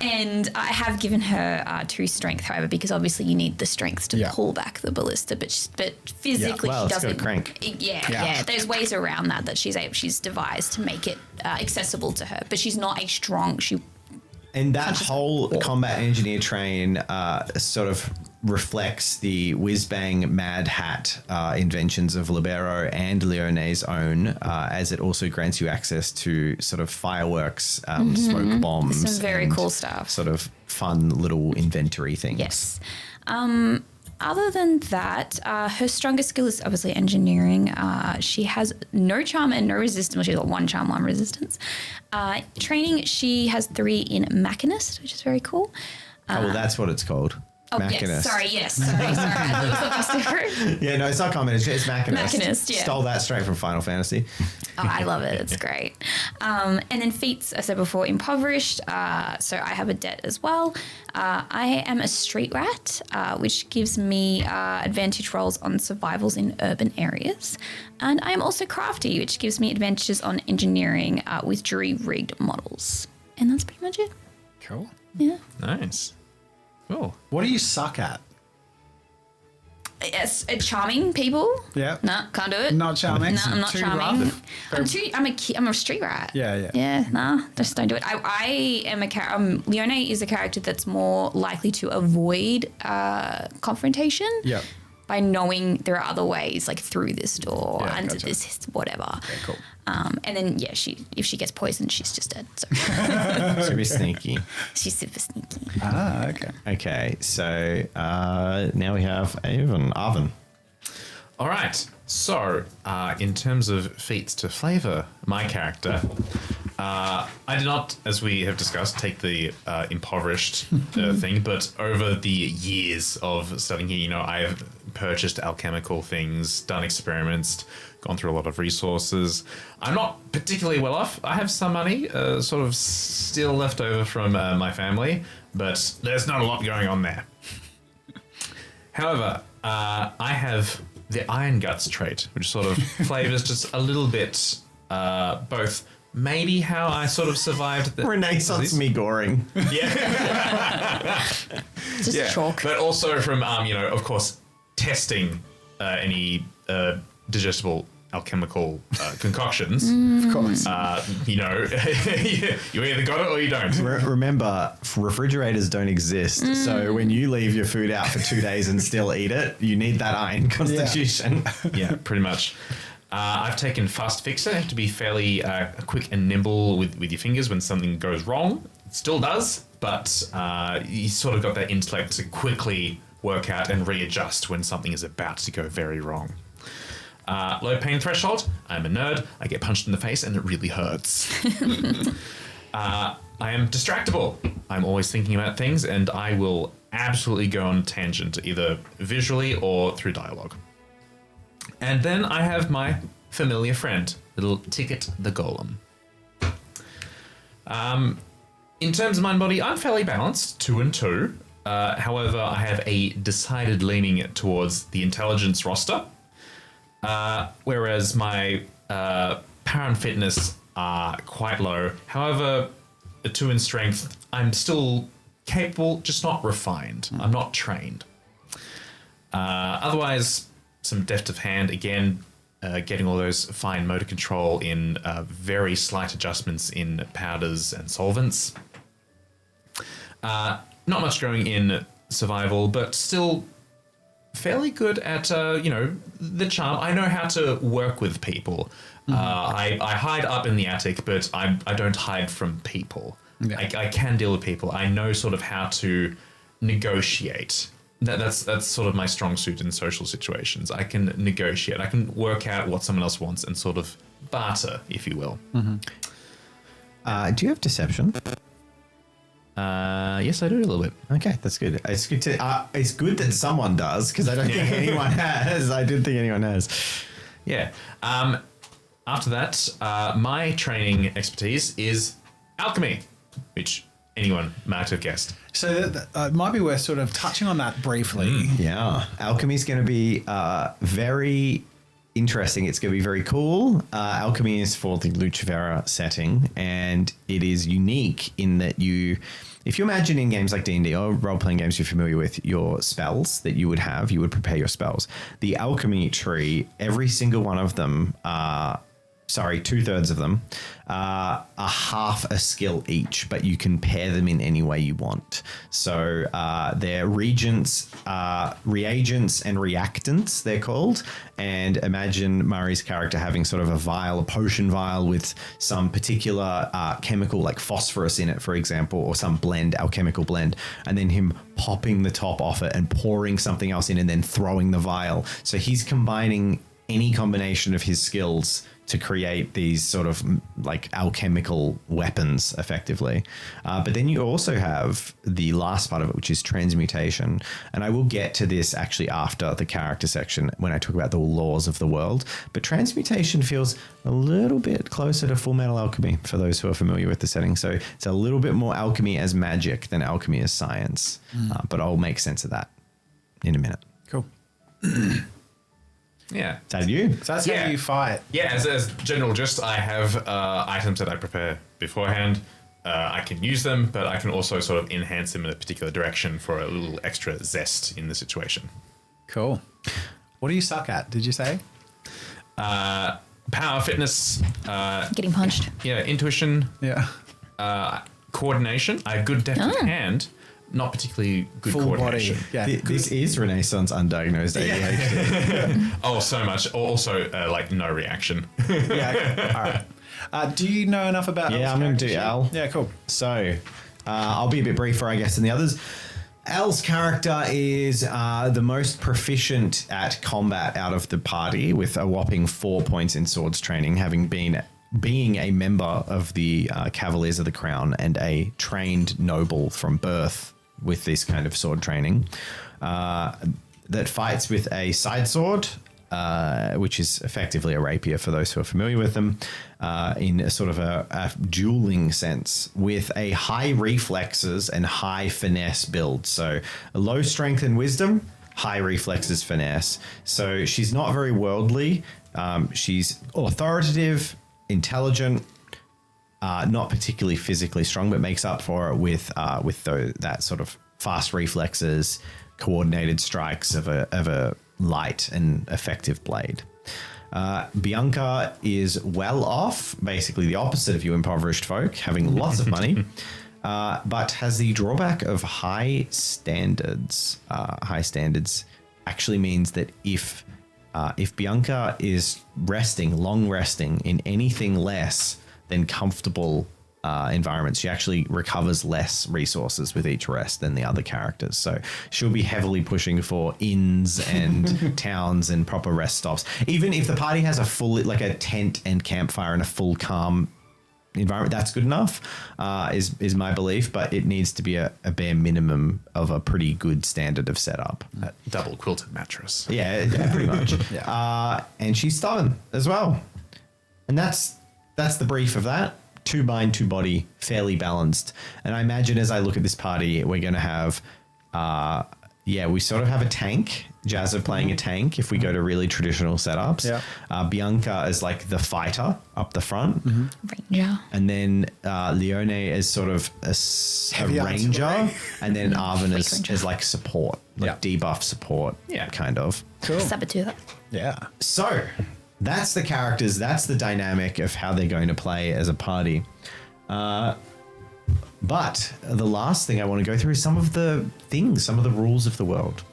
And I have given her 2 strength, however, because obviously you need the strength to pull back the ballista, but physically Well, she it's got a doesn't. crank. Yeah. There's ways around that she's devised to make it accessible to her, but she's not a strong. And that whole combat engineer train sort of reflects the whiz-bang mad hat inventions of Libero and Leone's own, as it also grants you access to sort of fireworks, smoke bombs. Some very and cool stuff. Sort of fun little inventory things. Yes. Other than that, her strongest skill is obviously engineering. She has no charm and no resistance. Well, she's got 1 charm, 1 resistance. Training, she has 3 in Machinist, which is very cool. Well, that's what it's called. Oh, Machinist. yes. Sorry. I thought it was something different. Yeah, no, it's not common. It's Machinist. Machinist, yeah. Stole that straight from Final Fantasy. Oh, I love it. It's great. And then feats, I said before, impoverished. So I have a debt as well. I am a street rat, which gives me advantage rolls on survivals in urban areas. And I am also crafty, which gives me advantages on engineering with jury-rigged models. And that's pretty much it. Cool. Yeah. Nice. Cool. What do you suck at? Yes, charming people. Yeah. No, can't do it. Not charming. No, I'm not Too charming. rough? I'm a street rat. Yeah. Yeah, nah, just don't do it. I am a character. Leone is a character that's more likely to avoid confrontation. Yeah. By knowing there are other ways, like through this door, Yeah, and gotcha. this whatever. Okay, cool. And then if she gets poisoned, she's just dead. So Should be sneaky. she's super sneaky. Okay. Okay, so now we have Arvin. All right. So, in terms of feats to flavor my character, I did not, as we have discussed, take the impoverished thing, but over the years of studying here, I have purchased alchemical things, done experiments, gone through a lot of resources. I'm not particularly well off. I have some money sort of still left over from my family, but there's not a lot going on there. However, I have the Iron Guts trait, which sort of flavors just a little bit both maybe how I sort of survived the Renaissance me goring. Yeah. Just chalk. But also from, of course, testing any digestible alchemical concoctions. Of course. You either got it or you don't. Remember, refrigerators don't exist. So when you leave your food out for 2 days and still eat it, you need that iron constitution. Yeah, pretty much. I've taken Fast Fixer. You have to be fairly quick and nimble with your fingers when something goes wrong. It still does, but you sort of got that intellect to quickly work out and readjust when something is about to go very wrong. Low pain threshold. I'm a nerd. I get punched in the face and it really hurts. I am distractible. I'm always thinking about things and I will absolutely go on a tangent, either visually or through dialogue. And then I have my familiar friend, little Ticket the Golem. In terms of mind body, I'm fairly balanced, 2 and 2. However, I have a decided leaning towards the intelligence roster, whereas my power and fitness are quite low. However, a 2 in strength, I'm still capable, just not refined. I'm not trained. Otherwise, some deft of hand, again, getting all those fine motor control in very slight adjustments in powders and solvents. Not much going in survival, but still fairly good at, the charm. I know how to work with people. I hide up in the attic, but I don't hide from people. Yeah. I can deal with people. I know sort of how to negotiate. That's sort of my strong suit in social situations. I can negotiate. I can work out what someone else wants and sort of barter, if you will. Do you have deception? Yes, I do a little bit. Okay, that's good. It's good to. It's good that someone does because I don't think anyone has. I didn't think anyone has. Yeah. After that, my training expertise is alchemy, which anyone might have guessed. So it might be worth sort of touching on that briefly. Yeah, alchemy is going to be very interesting. It's going to be very cool. Alchemy is for the Lucevera setting, and it is unique in that if you imagine in games like D&D or role-playing games you're familiar with, your spells that you would have, you would prepare your spells. The alchemy tree, every single one of them, 2/3 of them, are half a skill each, but you can pair them in any way you want. So they're reagents and reactants, they're called. And imagine Murray's character having sort of a potion vial with some particular chemical like phosphorus in it, for example, or some alchemical blend, and then him popping the top off it and pouring something else in and then throwing the vial. So he's combining any combination of his skills to create these sort of like alchemical weapons effectively. But then you also have the last part of it, which is transmutation. And I will get to this actually after the character section when I talk about the laws of the world. But transmutation feels a little bit closer to Full Metal Alchemy for those who are familiar with the setting. So it's a little bit more alchemy as magic than alchemy as science. But I'll make sense of that in a minute. Cool. Yeah. Is that you? So that's how you fight. Yeah, as general gist, I have items that I prepare beforehand. I can use them, but I can also sort of enhance them in a particular direction for a little extra zest in the situation. Cool. What do you suck at, did you say? Power, fitness. Getting punched. Yeah, intuition. Yeah. Coordination. I have good deft of hand. Not particularly good Full coordination. body. Yeah. This is Renaissance undiagnosed ADHD. Oh, so much. Also, no reaction. Yeah. Okay. All right. Do you know enough about? Yeah, Al's I'm going to do character Al. sheet? Yeah. Cool. So I'll be a bit briefer, I guess, than the others. Al's character is the most proficient at combat out of the party, with a whopping 4 points in swords training, having being a member of the Cavaliers of the Crown and a trained noble from birth with this kind of sword training, that fights with a side sword, which is effectively a rapier for those who are familiar with them, in a sort of a dueling sense, with a high reflexes and high finesse build. So a low strength and wisdom, high reflexes, finesse. So she's not very worldly. She's authoritative, intelligent, not particularly physically strong, but makes up for it with that sort of fast reflexes, coordinated strikes of a light and effective blade. Bianca is well off, basically the opposite of you impoverished folk, having lots of money, but has the drawback of high standards. High standards actually means that if Bianca is long resting in anything less than comfortable environments, she actually recovers less resources with each rest than the other characters. So she'll be heavily pushing for inns and towns and proper rest stops. Even if the party has a tent and campfire and a full calm environment, that's good enough, is my belief, but it needs to be a bare minimum of a pretty good standard of setup. A double quilted mattress. Yeah, pretty much. Yeah. And she's stubborn as well. And that's the brief of that. 2 mind, 2 body, fairly balanced. And I imagine as I look at this party, we're going to have, we sort of have a tank. Jazza playing a tank if we go to really traditional setups. Yeah. Bianca is like the fighter up the front. Ranger. And then Leone is sort of a Heavy ranger. artillery. And then Arvin Ranger. is like support, like debuff support, kind of. Cool. Saboteur. Yeah. So that's the characters. That's the dynamic of how they're going to play as a party. But the last thing I want to go through is some of the things, some of the rules of the world.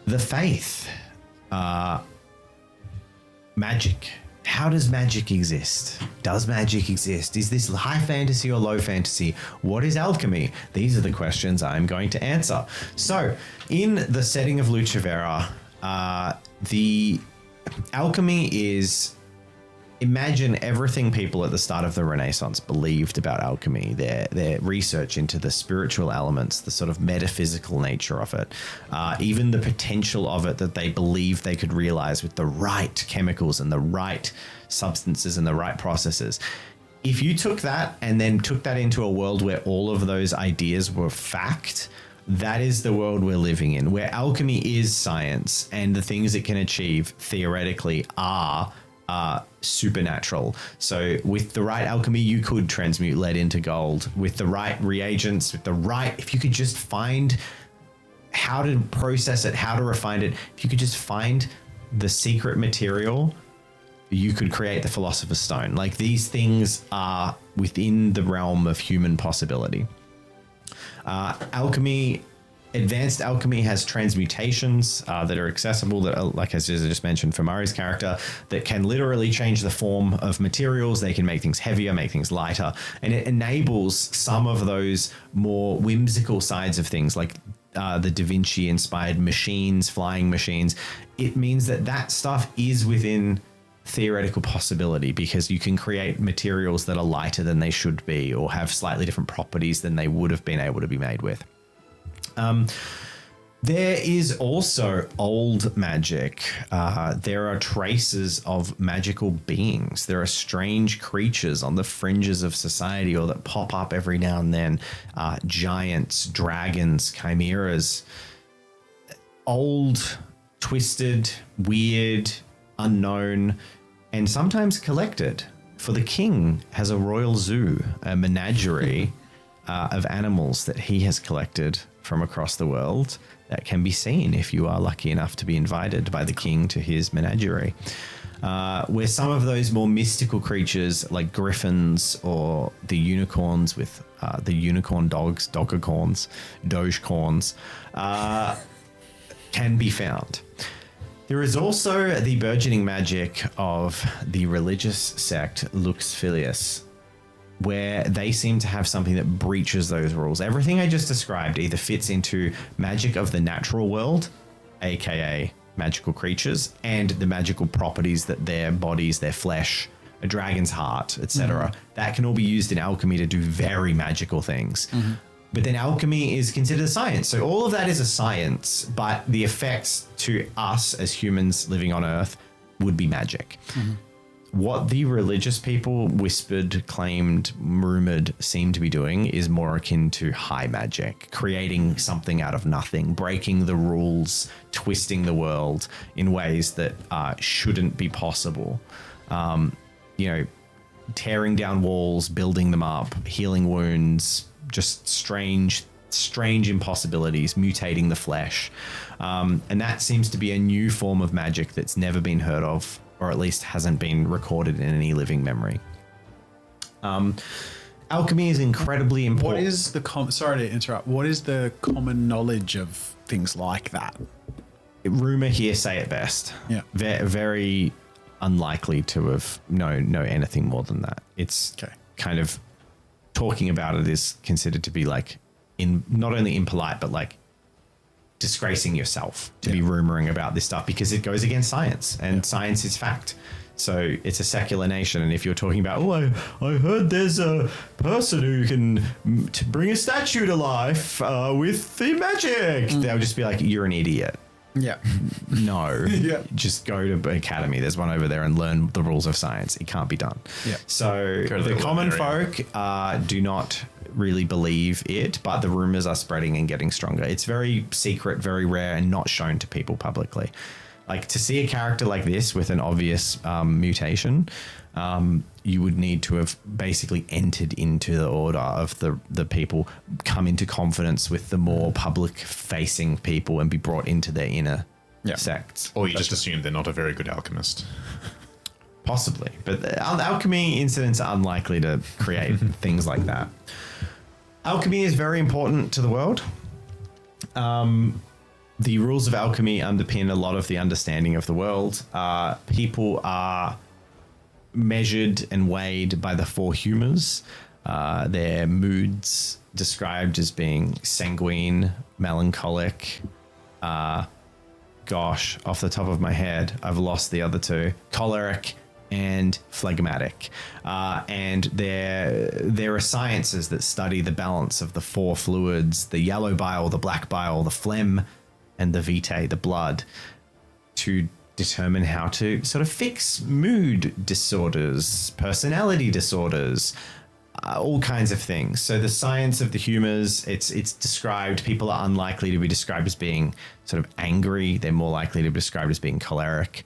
The faith, magic. How does magic exist? Does magic exist? Is this high fantasy or low fantasy? What is alchemy? These are the questions I'm going to answer. So, in the setting of Lucevera, the alchemy is, imagine everything people at the start of the Renaissance believed about alchemy, their research into the spiritual elements, the sort of metaphysical nature of it, even the potential of it that they believed they could realize with the right chemicals and the right substances and the right processes. If you took that and then took that into a world where all of those ideas were fact, that is the world we're living in, where alchemy is science and the things it can achieve theoretically are supernatural. So with the right alchemy, you could transmute lead into gold. With the right reagents, if you could just find how to process it, how to refine it, if you could just find the secret material, you could create the Philosopher's Stone. Like, these things are within the realm of human possibility. Advanced alchemy has transmutations that are accessible, that are, like as I just mentioned for Murray's character, that can literally change the form of materials. They can make things heavier, make things lighter, and it enables some of those more whimsical sides of things, like the Da Vinci inspired machines, flying machines. It means that stuff is within theoretical possibility, because you can create materials that are lighter than they should be or have slightly different properties than they would have been able to be made with. There is also old magic. There are traces of magical beings. There are strange creatures on the fringes of society or that pop up every now and then. Giants, dragons, chimeras. Old, twisted, weird, unknown, and sometimes collected. For the king has a royal zoo, a menagerie of animals that he has collected from across the world that can be seen if you are lucky enough to be invited by the king to his menagerie. Where some of those more mystical creatures like griffins or the unicorns with the unicorn dogs, dogacorns, dogecorns, can be found. There is also the burgeoning magic of the religious sect Lucevera, where they seem to have something that breaches those rules. Everything I just described either fits into magic of the natural world, aka magical creatures, and the magical properties that their bodies, their flesh, a dragon's heart, etc. That can all be used in alchemy to do very magical things. But then alchemy is considered a science. So all of that is a science, but the effects to us as humans living on Earth would be magic. What the religious people whispered, claimed, rumored, seemed to be doing is more akin to high magic, creating something out of nothing, breaking the rules, twisting the world in ways that shouldn't be possible. Tearing down walls, building them up, healing wounds, just strange impossibilities, mutating the flesh. And that seems to be a new form of magic that's never been heard of, or at least hasn't been recorded in any living memory. Alchemy is incredibly important. What is the sorry to interrupt. What is the common knowledge of things like that? Rumor, hearsay at best. Yeah. Very unlikely to have know anything more than that. It's kind of talking about it is considered to be like not only impolite, but like disgracing yourself to be rumoring about this stuff, because it goes against science, and science is fact. So it's a secular nation, and if you're talking about, I heard there's a person who can bring a statue to life with the magic, they'll just be like, you're an idiot. Yeah. No. Yeah. Just go to academy. There's one over there and learn the rules of science. It can't be done. Yeah. So Go to the the common area. folk do not really believe it, but the rumors are spreading and getting stronger. It's very secret, very rare, and not shown to people publicly. Like, to see a character like this with an obvious mutation, you would need to have basically entered into the order of the people, come into confidence with the more public-facing people, and be brought into their inner sects. Or you just assume they're not a very good alchemist. Possibly, but the alchemy incidents are unlikely to create things like that. Alchemy is very important to the world. The rules of alchemy underpin a lot of the understanding of the world. People are measured and weighed by the four humours. Their moods described as being sanguine, melancholic. Gosh, off the top of my head, I've lost the other two. Choleric and phlegmatic. And there are sciences that study the balance of the four fluids, the yellow bile, the black bile, the phlegm, and the vitae, the blood, to determine how to sort of fix mood disorders, personality disorders, all kinds of things. So the science of the humours, it's described, people are unlikely to be described as being sort of angry. They're more likely to be described as being choleric.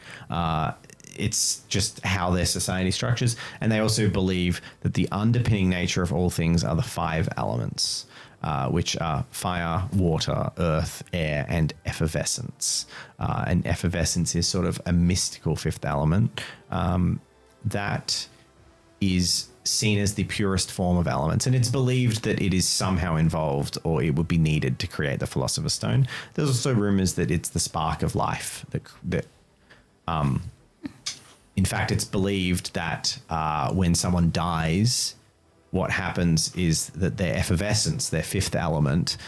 It's just how their society structures. And they also believe that the underpinning nature of all things are the five elements, which are fire, water, earth, air, and effervescence. And effervescence is sort of a mystical fifth element that is seen as the purest form of elements. And it's believed that it is somehow involved, or it would be needed to create the Philosopher's Stone. There's also rumors that it's the spark of life that in fact, it's believed that when someone dies, what happens is that their effervescence, their fifth element,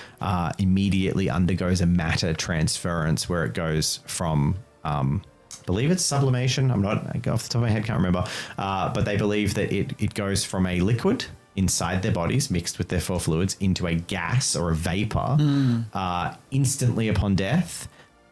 immediately undergoes a matter transference where it goes from, I believe it's sublimation. I'm not, off the top of my head, can't remember. But they believe that it goes from a liquid inside their bodies, mixed with their four fluids, into a gas or a vapor instantly upon death.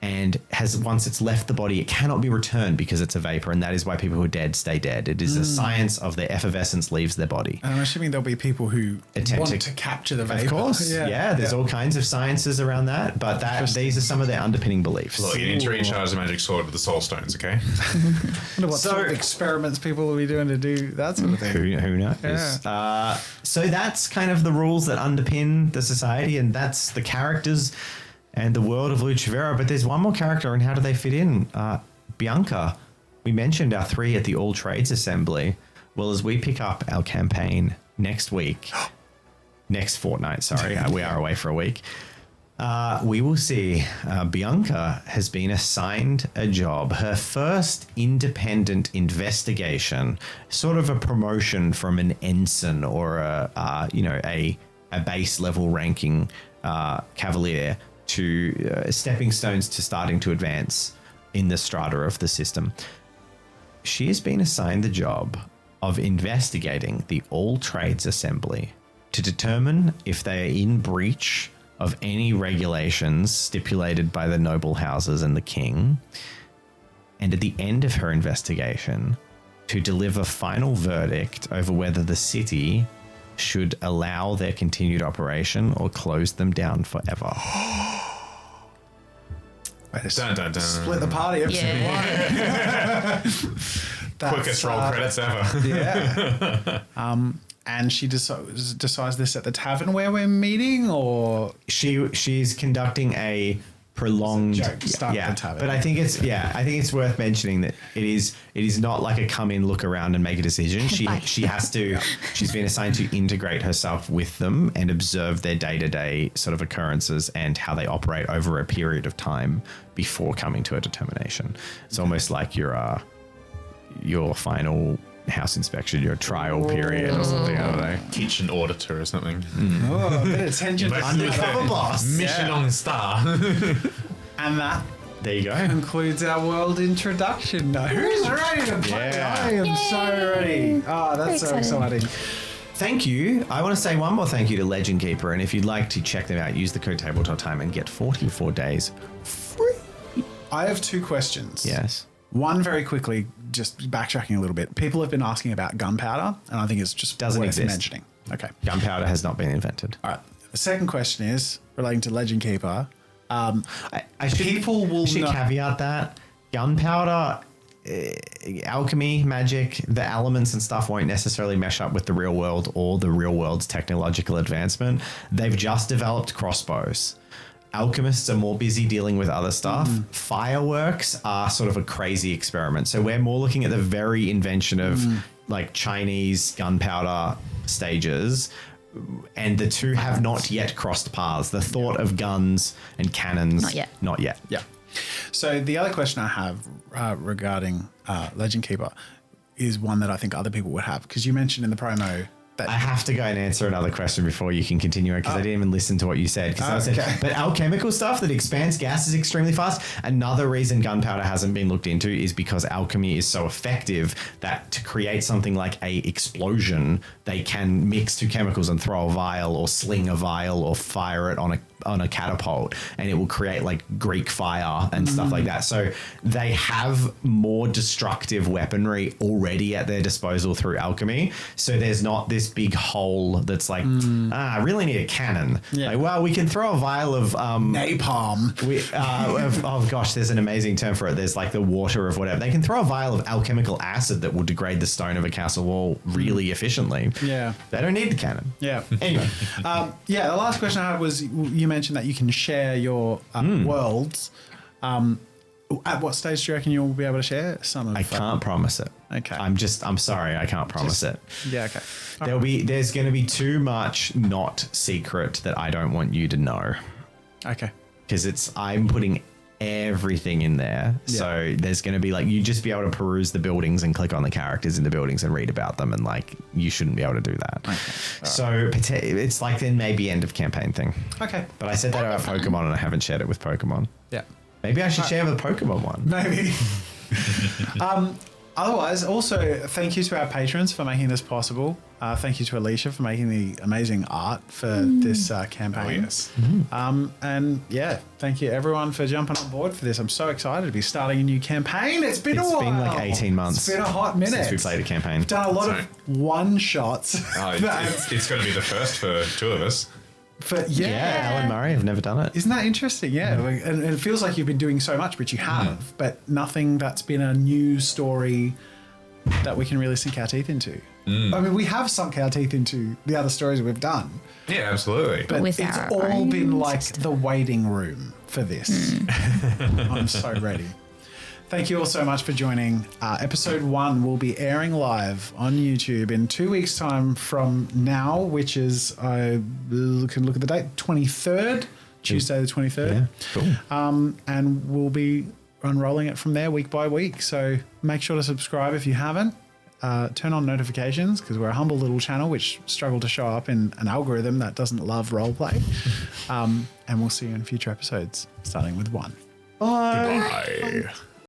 And once it's left the body, it cannot be returned because it's a vapor, and that is why people who are dead stay dead. It is a science of their effervescence leaves their body. And I'm assuming there'll be people who want to capture the vapor. Of course, yeah. There's all kinds of sciences around that, but these are some of their underpinning beliefs. Look, you need to recharge the magic sword with the soul stones, okay? I wonder what sort of experiments people will be doing to do that sort of thing. Who knows? Yeah. So that's kind of the rules that underpin the society, and that's the characters and the world of Lucevera. But there's one more character, and how do they fit in? Bianca. We mentioned our three at the All Trades Assembly. Well, as we pick up our campaign next fortnight, sorry, we are away for a week, we will see Bianca has been assigned a job. Her first independent investigation, sort of a promotion from an ensign or a base level ranking cavalier, to stepping stones to starting to advance in the strata of the system. She has been assigned the job of investigating the All Trades Assembly to determine if they are in breach of any regulations stipulated by the noble houses and the king. And at the end of her investigation, to deliver final verdict over whether the city should allow their continued operation or close them down forever. Dun, dun, dun. Split the party episode one. Quickest roll credits ever. Yeah. And she decides this at the tavern where we're meeting, or she's conducting a prolonged start at the tavern. But I think it's worth mentioning that it is not like a come in, look around and make a decision. She has to she's been assigned to integrate herself with them and observe their day-to-day sort of occurrences and how they operate over a period of time before coming to a determination. It's almost like your final house inspection, your trial period or something, I don't know. Kitchen auditor or something. Oh, a bit of tension. Undercover boss. Mission on star. And that There you go. concludes our world introduction. Now, who's ready to play? Yeah. I am so ready. Oh, that's so Very exciting. Thank you. I want to say one more thank you to Legend Keeper, and if you'd like to check them out, use the code Tabletop Time and get 44 days free. I have two questions. Yes. One, very quickly, just backtracking a little bit. People have been asking about gunpowder, and I think it's just Doesn't worth exist. mentioning. Okay. Gunpowder has not been invented. All right. The second question is relating to Legend Keeper. I should, People will I should not- caveat that gunpowder, alchemy, magic, the elements and stuff won't necessarily mesh up with the real world or the real world's technological advancement. They've just developed crossbows. Alchemists are more busy dealing with other stuff. Fireworks are sort of a crazy experiment. So we're more looking at the very invention of like Chinese gunpowder stages. And the two have not yet crossed paths. The thought of guns and cannons. Not yet. Not yet. Yeah. So the other question I have regarding Legend Keeper is one that I think other people would have, because you mentioned in the promo that I have to go and answer another question before you can continue because I didn't even listen to what you said. I said, okay. but alchemical stuff that expands gases extremely fast. Another reason gunpowder hasn't been looked into is because alchemy is so effective that to create something like a explosion, they can mix two chemicals and throw a vial or sling a vial or fire it on a catapult, and it will create like Greek fire and stuff like that. So they have more destructive weaponry already at their disposal through alchemy. So there's not this big hole that's like, I really need a cannon. Yeah. Like, well, we can throw a vial of napalm. oh gosh, there's an amazing term for it. There's like the water of whatever. They can throw a vial of alchemical acid that will degrade the stone of a castle wall really efficiently. Yeah. They don't need the cannon. Yeah. Anyway, Yeah, the last question I had was you mentioned that you can share your worlds. At what stage do you reckon you'll be able to share some of I can't promise it. Okay. I'm sorry, I can't promise it. Yeah, okay. There's going to be too much not secret that I don't want you to know, Okay. because I'm putting everything in there. Yeah. So there's going to be like, you just be able to peruse the buildings and click on the characters in the buildings and read about them, and like you shouldn't be able to do that. Okay. So it's like then maybe end of campaign thing. Okay. But I said that about Pokemon and I haven't shared it with Pokemon. Yeah. Maybe I should share the Pokemon one. Maybe. Otherwise, also, thank you to our patrons for making this possible. Thank you to Alicia for making the amazing art for this campaign. Oh, yes. And yeah, thank you everyone for jumping on board for this. I'm so excited to be starting a new campaign. It's been a while. It's been like 18 months. It's been a hot minute. Since we played a campaign. We've done a lot of one-shots. It's going to be the first for two of us. Yeah, Alan Murray, I've never done it. Isn't that interesting? Yeah. And it feels like you've been doing so much, which you have, but nothing that's been a new story that we can really sink our teeth into. I mean, we have sunk our teeth into the other stories we've done, Yeah, absolutely. but With it's our all own been like the waiting room for this. I'm so ready. Thank you all so much for joining. Episode 1 will be airing live on YouTube in 2 weeks' time from now, which is, I can look at the date, 23rd, Tuesday the 23rd. Yeah, cool. And we'll be unrolling it from there week by week. So make sure to subscribe if you haven't. Turn on notifications, because we're a humble little channel which struggle to show up in an algorithm that doesn't love roleplay. And we'll see you in future episodes, starting with 1. Bye. Bye.